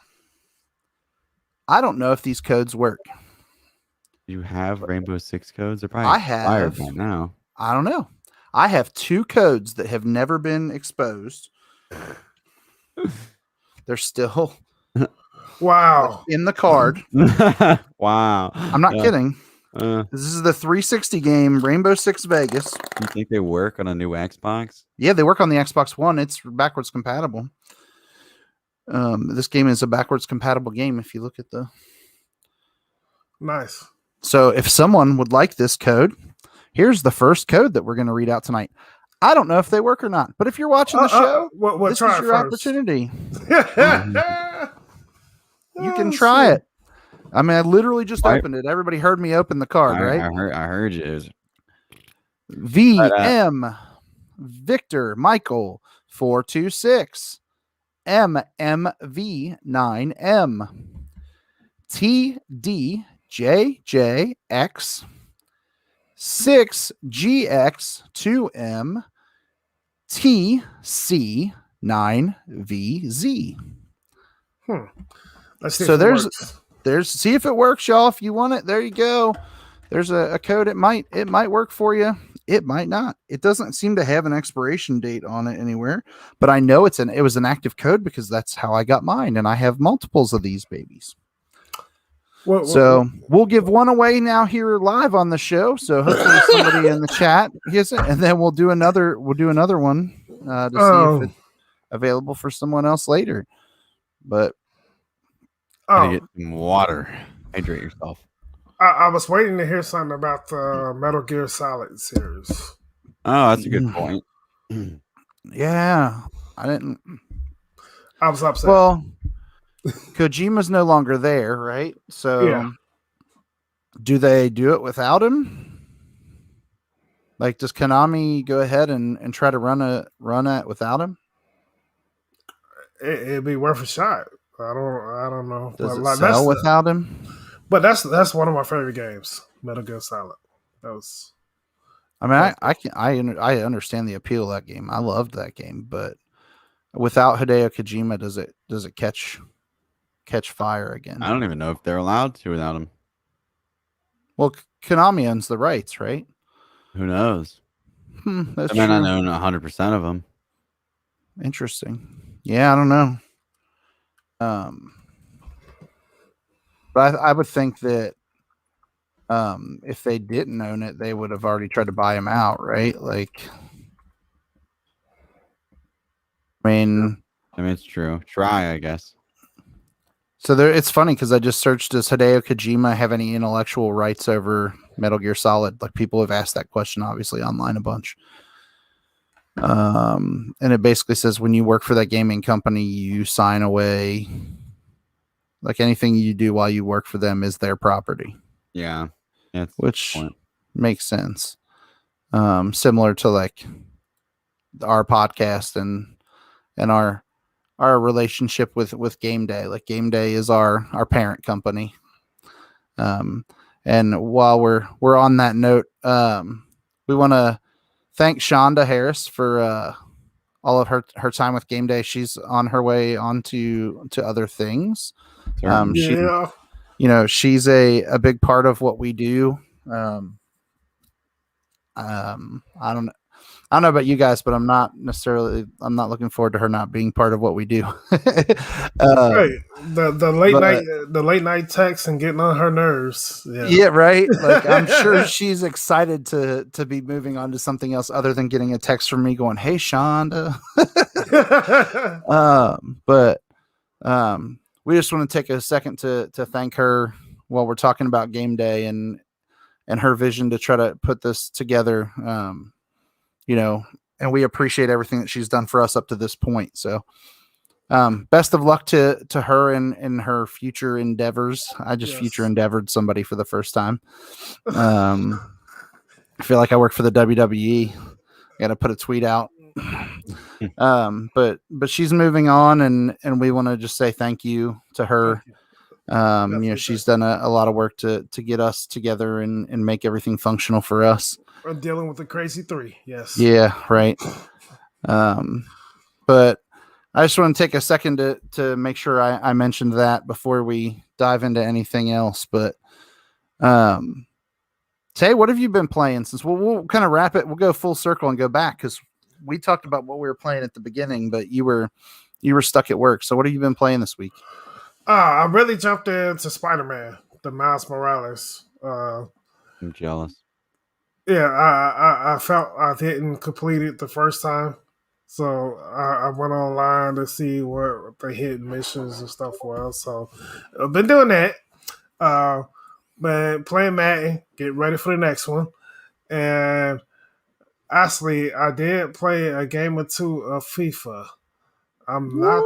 A: I don't know if these codes work.
B: You have Rainbow Six codes? They're probably expired by now.
A: I don't know. I have 2 codes that have never been exposed. They're still in the card.
B: Wow.
A: I'm not kidding. This is the 360 game, Rainbow Six Vegas.
B: You think they work on a new Xbox?
A: Yeah, they work on the Xbox One. It's backwards compatible. This game is a backwards compatible game if you look at the...
G: Nice.
A: So if someone would like this code, here's the first code that we're going to read out tonight. I don't know if they work or not, but if you're watching the show, this is your opportunity. You can try it. I mean, I literally just opened it. Everybody heard me open the card, right?
B: I heard you.
A: VM Victor Michael 426 MMV9M TDJJX 6GX2M TC9VZ.
G: Let's see.
A: So there's see if it works, y'all. If you want it, there you go. There's a code. It might work for you. It might not. It doesn't seem to have an expiration date on it anywhere, but I know it was an active code because that's how I got mine, and I have multiples of these babies. We'll give one away now here live on the show. So hopefully somebody in the chat gets it, and then we'll do another one to see if it's available for someone else later. But
B: get some water. Hydrate yourself.
G: I was waiting to hear something about the Metal Gear Solid series.
B: Oh, that's a good point.
A: Yeah, I didn't.
G: I was upset.
A: Well, Kojima's no longer there, right? So, do they do it without him? Like, does Konami go ahead and try to run it without him?
G: It'd be worth a shot. I don't know.
A: Does it sell without him?
G: But that's one of my favorite games, Metal Gear Solid. That was.
A: I mean, I understand the appeal of that game. I loved that game, but without Hideo Kojima, does it catch fire again?
B: I don't even know if they're allowed to without him.
A: Well, Konami owns the rights, right?
B: Who knows?
A: That's
B: true. I mean, I own 100% of them.
A: Interesting. Yeah, I don't know. But I would think that if they didn't own it, they would have already tried to buy him out, right? Like, I mean,
B: it's true. Try, I guess.
A: So it's funny because I just searched, does Hideo Kojima have any intellectual rights over Metal Gear Solid? Like, people have asked that question, obviously, online a bunch. And it basically says when you work for that gaming company, you sign away. Like, anything you do while you work for them is their property.
B: Yeah.
A: Which makes sense. Similar to like our podcast and our relationship with Game Day. Like, Game Day is our parent company. And while we're on that note, we want to thank Shonda Harris for all of her time with Game Day. She's on her way on to other things. She's a big part of what we do. I don't know. I don't know about you guys, but I'm not looking forward to her not being part of what we do.
G: Hey, the late night texts and getting on her nerves.
A: Yeah, right. Like I'm sure she's excited to be moving on to something else other than getting a text from me going, "Hey, Shonda." But we just want to take a second to thank her while we're talking about game day and her vision to try to put this together. And we appreciate everything that she's done for us up to this point. So best of luck to her in her future endeavors. I just future endeavored somebody for the first time. I feel like I work for the WWE. Got to put a tweet out. But she's moving on, and we want to just say thank you to her. She's done a lot of work to get us together and make everything functional for us.
G: We're dealing with the crazy 3. Yes.
A: Yeah. Right. But I just want to take a second to make sure I mentioned that before we dive into anything else. But Tay, what have you been playing since we'll kind of wrap it? We'll go full circle and go back because we talked about what we were playing at the beginning, but you were stuck at work. So what have you been playing this week?
G: I really jumped into Spider-Man, the Miles Morales.
B: I'm jealous.
G: Yeah, I felt I didn't complete it the first time. So I went online to see what the hidden missions and stuff were. So I've been doing that. Been playing Madden, get ready for the next one. And actually, I did play a game or two of FIFA. I'm not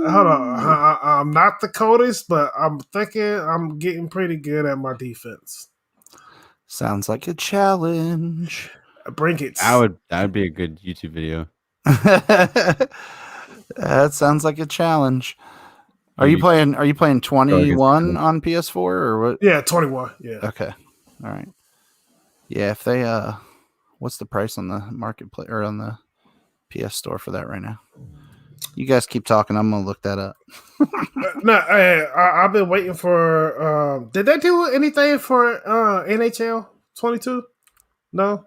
G: I'm not the coldest, but I'm thinking I'm getting pretty good at my defense.
A: Sounds like a challenge.
G: Bring it.
B: That would be a good YouTube video.
A: That sounds like a challenge. Are you playing 21 on PS4 or what?
G: Yeah, 21. Yeah.
A: Okay. All right. Yeah, if they what's the price on the marketplace or on the PS store for that right now? You guys keep talking. I'm gonna look that up.
G: No, I've been waiting for. Did they do anything for NHL 22? No.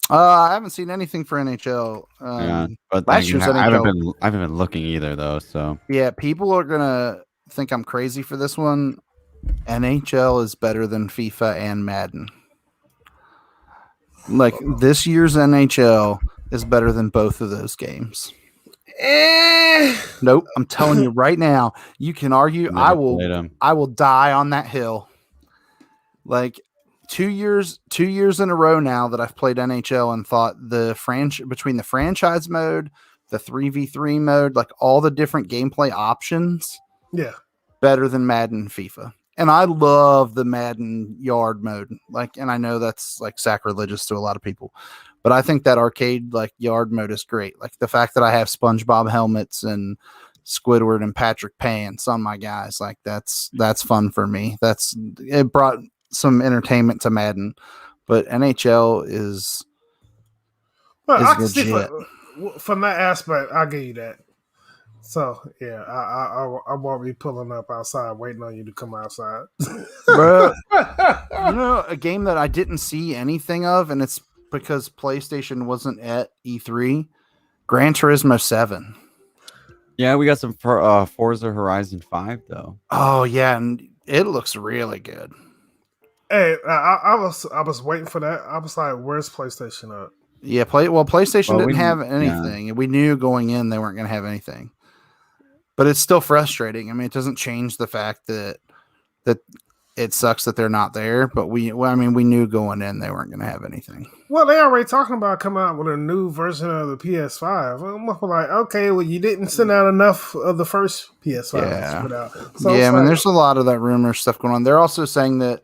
A: I haven't seen anything for NHL.
B: Yeah, but
A: last year's
B: I
A: NHL,
B: haven't been looking either though. So
A: yeah, people are gonna think I'm crazy for this one. NHL is better than FIFA and Madden. Like this year's NHL is better than both of those games. Nope, I'm telling you right now. You can argue. I will die on that hill. Like 2 years in a row now that I've played NHL and thought between the franchise mode, the 3v3 mode, like all the different gameplay options, better than Madden and FIFA. And I love the Madden yard mode. Like, and I know that's like sacrilegious to a lot of people, but I think that arcade like yard mode is great. Like the fact that I have SpongeBob helmets and Squidward and Patrick Pants on my guys, like that's fun for me. It brought some entertainment to Madden, but NHL is legit.
G: From that aspect, I'll give you that. So yeah, I won't be pulling up outside waiting on you to come outside.
A: Bro, a game that I didn't see anything of, and it's because PlayStation wasn't at E3, Gran Turismo 7.
B: Yeah, we got some Forza Horizon 5 though.
A: Oh yeah, and it looks really good.
G: Hey, I was waiting for that. I was like, "Where's PlayStation at?"
A: Yeah, PlayStation didn't have anything. Yeah. We knew going in they weren't going to have anything. But it's still frustrating. I mean, it doesn't change the fact that it sucks that they're not there. But we knew going in they weren't going to have anything.
G: Well, they already talking about coming out with a new version of the PS5. I'm like, okay, well, you didn't send out enough of the first PS5.
A: Yeah, I mean, there's a lot of that rumor stuff going on. They're also saying that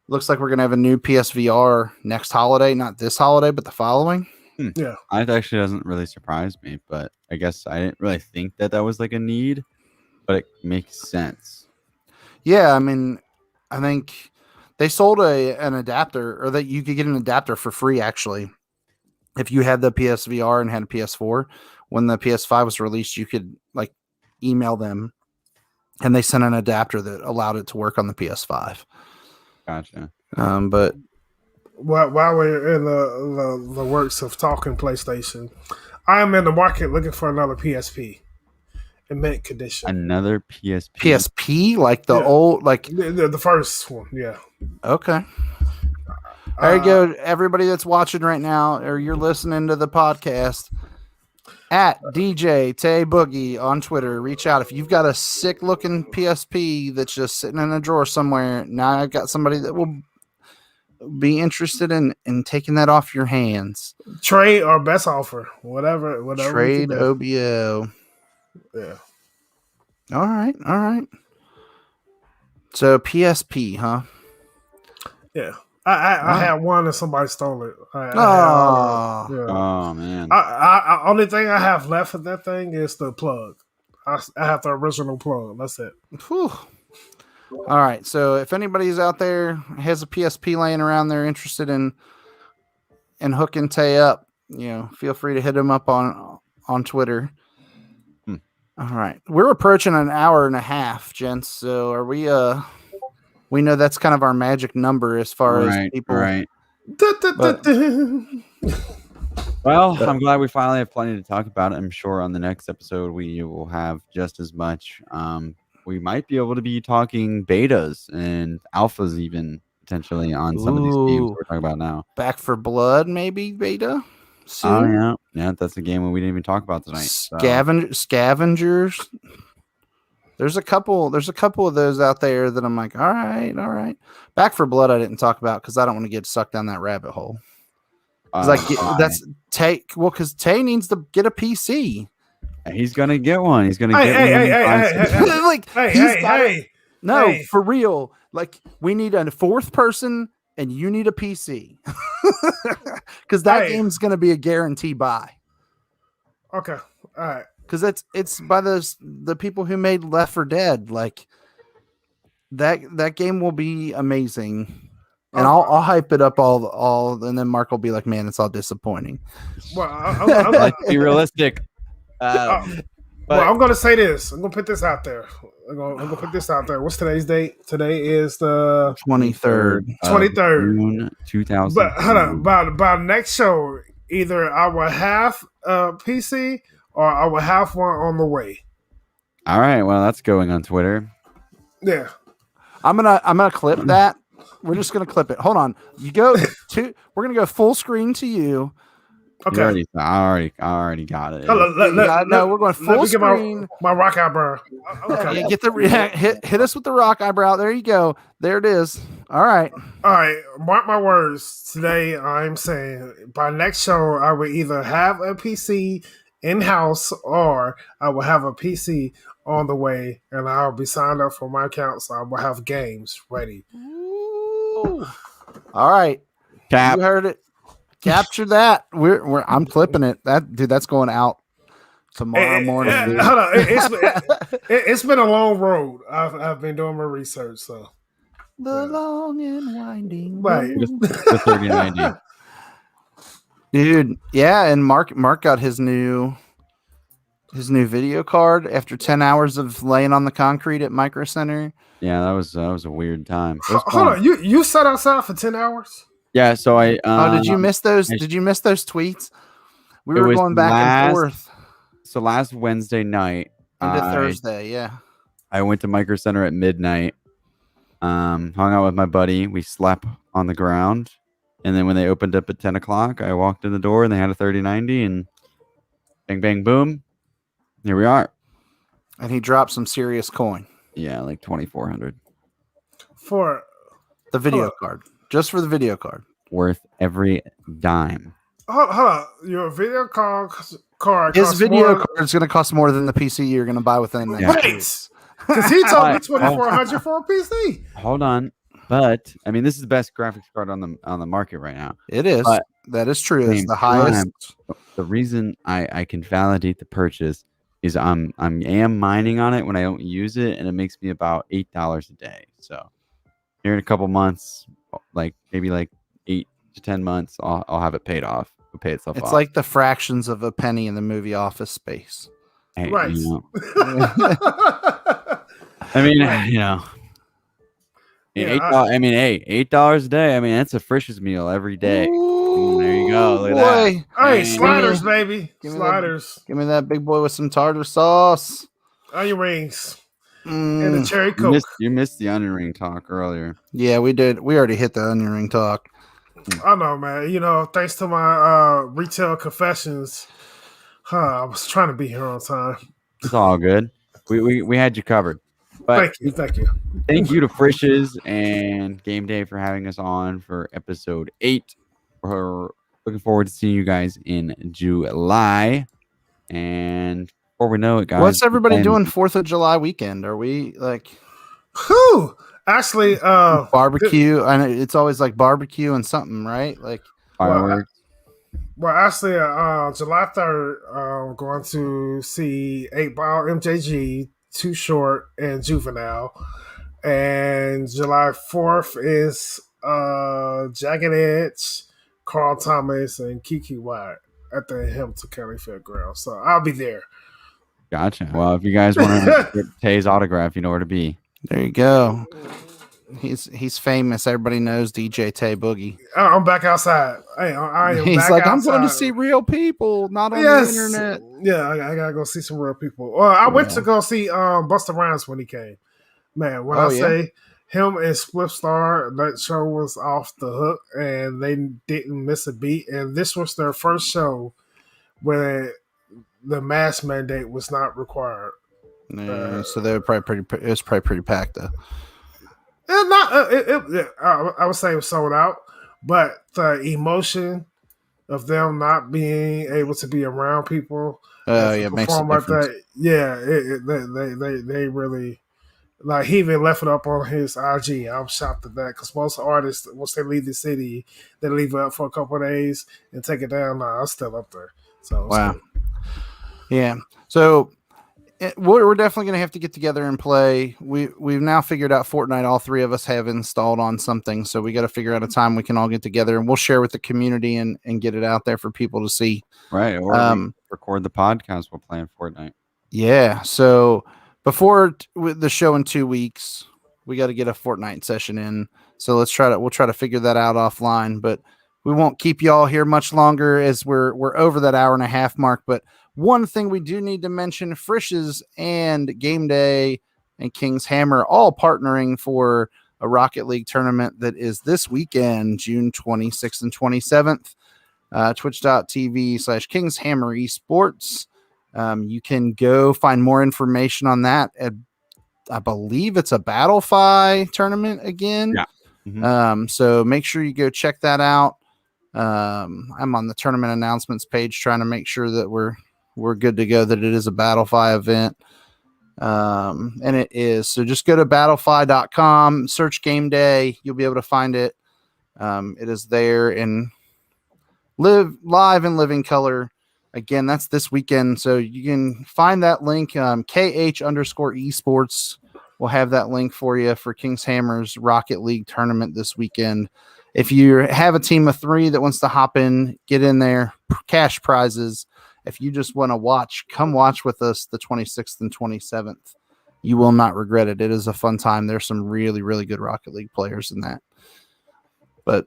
A: looks like we're going to have a new PSVR next holiday, not this holiday, but the following.
G: Yeah,
B: it actually doesn't really surprise me, but I guess I didn't really think that was like a need, but it makes sense.
A: Yeah, I mean, I think they sold an adapter, or that you could get an adapter for free actually. If you had the PSVR and had a PS4, when the PS5 was released, you could like email them, and they sent an adapter that allowed it to work on the PS5.
B: Gotcha.
A: But
G: while we're in the works of talking PlayStation, I am in the market looking for another PSP in mint condition.
B: Another PSP.
A: PSP, like the
G: Yeah.
A: old, like
G: The first one, yeah.
A: okay. There you go, everybody that's watching right now, or you're listening to the podcast. At DJ Tay Boogie on Twitter, reach out if you've got a sick looking PSP that's just sitting in a drawer somewhere. Now I've got somebody that will be interested in taking that off your hands.
G: Trade or best offer, whatever.
A: Trade OBO.
G: Yeah.
A: All right. So PSP, huh?
G: Yeah. I had one and somebody stole it.
B: Oh man.
G: I only thing I have left of that thing is the plug. I have the original plug. That's it.
A: Whew. All right. So if anybody's out there has a PSP laying around, they're interested in hooking Tay up, feel free to hit him up on Twitter. All right. We're approaching an hour and a half, gents. So are we we know that's kind of our magic number as far as people.
B: Right. Well, I'm glad we finally have plenty to talk about. I'm sure on the next episode we will have just as much. We might be able to be talking betas and alphas even potentially on some of these games we're talking about now.
A: Back for Blood, maybe beta.
B: Soon. Oh yeah, that's a game we didn't even talk about tonight.
A: Scavengers. There's a couple of those out there that I'm like, all right. Back for Blood I didn't talk about because I don't want to get sucked down that rabbit hole. That's Tay. Well, because Tay needs to get a PC.
B: He's gonna get one. He's gonna get
A: one. For real. Like we need a fourth person, and you need a PC because that game's gonna be a guarantee buy.
G: Okay, all right.
A: Because it's by the people who made Left 4 Dead. Like that game will be amazing, and I'll hype it up all, and then Mark will be like, "Man, it's all disappointing."
G: Well, I'm
B: let's be realistic.
G: I'm gonna say this. I'm gonna put this out there. I'm gonna put this out there. What's today's date? Today is the
A: 23rd.
G: 23rd,
B: June 2000.
G: But hold on. By next show, either I will have a PC or I will have one on the way.
B: All right. Well, that's going on Twitter.
G: Yeah.
A: I'm gonna clip that. We're just gonna clip it. Hold on. You go to. We're gonna go full screen to you.
G: Okay.
B: I already got it.
A: We're going full screen.
G: My rock eyebrow. Okay.
A: Yeah, hit us with the rock eyebrow. There you go. There it is. All right.
G: Mark my words. Today I'm saying by next show I will either have a PC in house or I will have a PC on the way, and I'll be signed up for my account, so I will have games ready.
A: Ooh. All right.
B: Cap.
A: You heard it. Capture that. I'm clipping it. That's going out tomorrow morning.
G: Hold on. It's been a long road. I've been doing my research, so
A: the long and winding
G: right.
B: The 3090.
A: Dude, yeah, and Mark got his new video card after 10 hours of laying on the concrete at Micro Center.
B: Yeah, that was a weird time.
G: Hold on, you sat outside for 10 hours?
B: Yeah, so I.
A: Did you miss those? Did you miss those tweets? We were going back and forth.
B: So last Wednesday night
A: into Thursday, yeah.
B: I went to Micro Center at midnight. Hung out with my buddy. We slept on the ground, and then when they opened up at 10 o'clock, I walked in the door and they had a 3090, and bang, bang, boom. Here we are.
A: And he dropped some serious coin.
B: Yeah, like 2,400
G: for
A: the video card. Just for the video card.
B: Worth every dime.
G: Hold on. Your video card.
A: His video card is going to cost more than the PC you're going to buy within the next weeks.
G: Because he told me 2,400 for a PC.
B: Hold on. But I mean, this is the best graphics card on the market right now.
A: It is. But that is true. It's the highest.
B: The reason I can validate the purchase is I am mining on it when I don't use it, and it makes me about $8 a day. So here in a couple months, maybe 8 to 10 months, I'll have it paid off. It'll pay itself off.
A: It's like the fractions of a penny in the movie Office Space.
B: Hey,
G: right.
B: I mean, Yeah, I mean, hey, $8 a day. I mean, that's a Frisch's meal every day. There you go. Look at
A: boy.
B: that.
G: Hey,
B: And-
G: sliders, baby.
A: Give me
G: Sliders.
A: Give me that big boy with some tartar sauce.
G: Onion rings. And the
A: Mm.
G: cherry
B: You
G: coke.
B: missed the onion ring talk earlier.
A: Yeah, we did. We already hit the onion ring talk.
G: I know, man. You know, thanks to my retail confessions, I was trying to be here on time.
B: It's all good. We had you covered. But
G: Thank you.
B: thank you to Frisch's and Game Day for having us on for episode 8. We're looking forward to seeing you guys in July. And before we know it, guys,
A: What's everybody doing 4th of July weekend? Are we like
G: Whew. Actually,
A: barbecue? I know it's always like barbecue and something, right? Like
B: fireworks.
G: Well, actually, July 3rd, I'm going to see 8 Ball MJG, Too Short, and Juvenile. And July 4th is Jagged Edge, Carl Thomas, and Kiki White at the Hamilton County Fairgrounds. So I'll be there.
B: Gotcha. Well, if you guys want to get Tay's autograph, you know where to be.
A: there you go. He's famous. Everybody knows DJ Tay Boogie.
G: I'm back outside. I am
A: He's
G: back
A: like,
G: outside.
A: I'm going to see real people, not on the internet.
G: Yeah, I gotta go see some real people. I went to go see Busta Rhymes when he came. Man, when I say him and Spliff Star, that show was off the hook, and they didn't miss a beat. And this was their first show where the mask mandate was not required.
A: So they were probably pretty. It was probably pretty packed though.
G: I would say it was sold out, but the emotion of them not being able to be around people,
A: makes a
G: like
A: difference.
G: that. Yeah, they really like. He even left it up on his IG. I'm shocked at that because most artists, once they leave the city, they leave it up for a couple of days and take it down. Nah, I'm still up there. So
A: wow,
G: cool.
A: Yeah. So we're definitely going to have to get together and play. We've now figured out Fortnite. All three of us have installed on something, so we got to figure out a time we can all get together and we'll share with the community and get it out there for people to see.
B: Right. Or we record the podcast while playing Fortnite.
A: Yeah. So before the show in 2 weeks, we got to get a Fortnite session in. So we'll try to figure that out offline, but we won't keep y'all here much longer as we're over that hour and a half mark. But one thing we do need to mention, Frisch's and Game Day and King's Hammer all partnering for a Rocket League tournament that is this weekend, June 26th and 27th, twitch.tv/King's Hammer Esports. You can go find more information on that at, I believe it's a Battlefy tournament again.
B: Yeah. Mm-hmm.
A: So make sure you go check that out. I'm on the tournament announcements page trying to make sure that we're good to go, that it is a Battlefy event. And it is. So just go to battlefy.com, search Game Day. You'll be able to find it. It is there and live in living color. Again, that's this weekend. So you can find that link. KH_esports will have that link for you for King's Hammer's Rocket League tournament this weekend. If you have a team of 3 that wants to hop in, get in there, cash prizes. If you just want to watch, come watch with us the 26th and 27th. You will not regret it. It is a fun time. There's some really, really good Rocket League players in that. But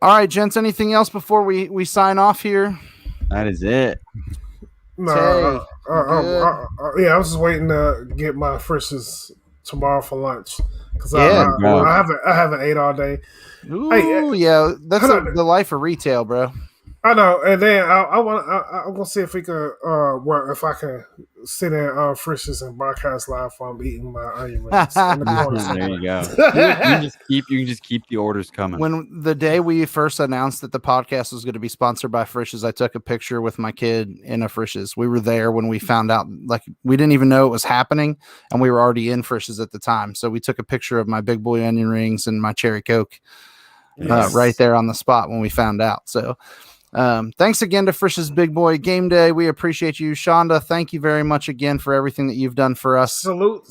A: all right, gents, anything else before we sign off here?
B: That is it.
G: No, I was just waiting to get my Frisch's tomorrow for lunch because I haven't ate all day.
A: Ooh, yeah, that's the life of retail, bro.
G: I know, and then I'm gonna see if we can if I can sit in Frisch's and broadcast live while I'm eating my onion rings.
B: There you go. You can just keep the orders coming.
A: When the day we first announced that the podcast was going to be sponsored by Frisch's, I took a picture with my kid in a Frisch's. We were there when we found out, like we didn't even know it was happening, and we were already in Frisch's at the time. So we took a picture of my big boy onion rings and my cherry Coke right there on the spot when we found out. So. Thanks again to Frisch's Big Boy Game Day. We appreciate you, Shonda. Thank you very much again for everything that you've done for us.
G: Salute.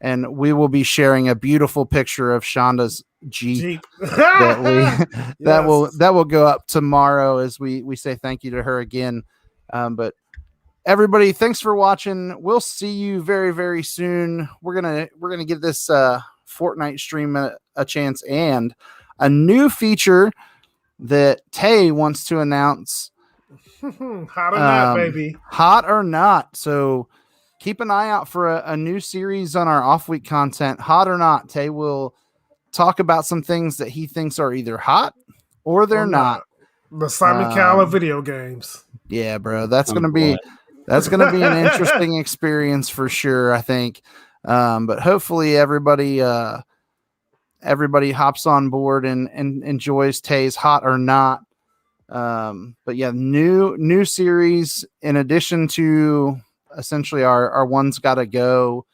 A: And we will be sharing a beautiful picture of Shonda's Jeep that will go up tomorrow as we say thank you to her again. But everybody, thanks for watching. We'll see you very, very soon. We're gonna get this Fortnite stream a chance, and a new feature that Tay wants to announce.
G: Hot or not, baby.
A: Hot or not. So keep an eye out for a new series on our off week content. Hot or not, Tay will talk about some things that he thinks are either hot or they're not.
G: The Simon Cowell video games.
A: Yeah, bro. That's gonna be an interesting experience for sure, I think. But hopefully everybody hops on board and enjoys Tay's hot or not. But yeah, new series in addition to essentially our one's gotta go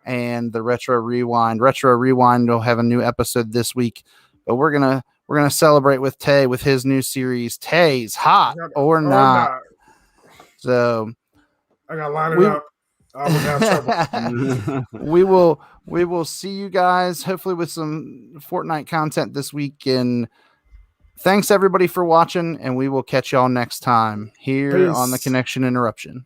A: and the Retro Rewind. Retro Rewind will have a new episode this week, but we're gonna celebrate with Tay with his new series, Tay's Hot or Not. So
G: I gotta line it up. I would have trouble.
A: we will see you guys hopefully with some Fortnite content this week. And thanks everybody for watching, and we will catch y'all next time here on the Connection Interruption.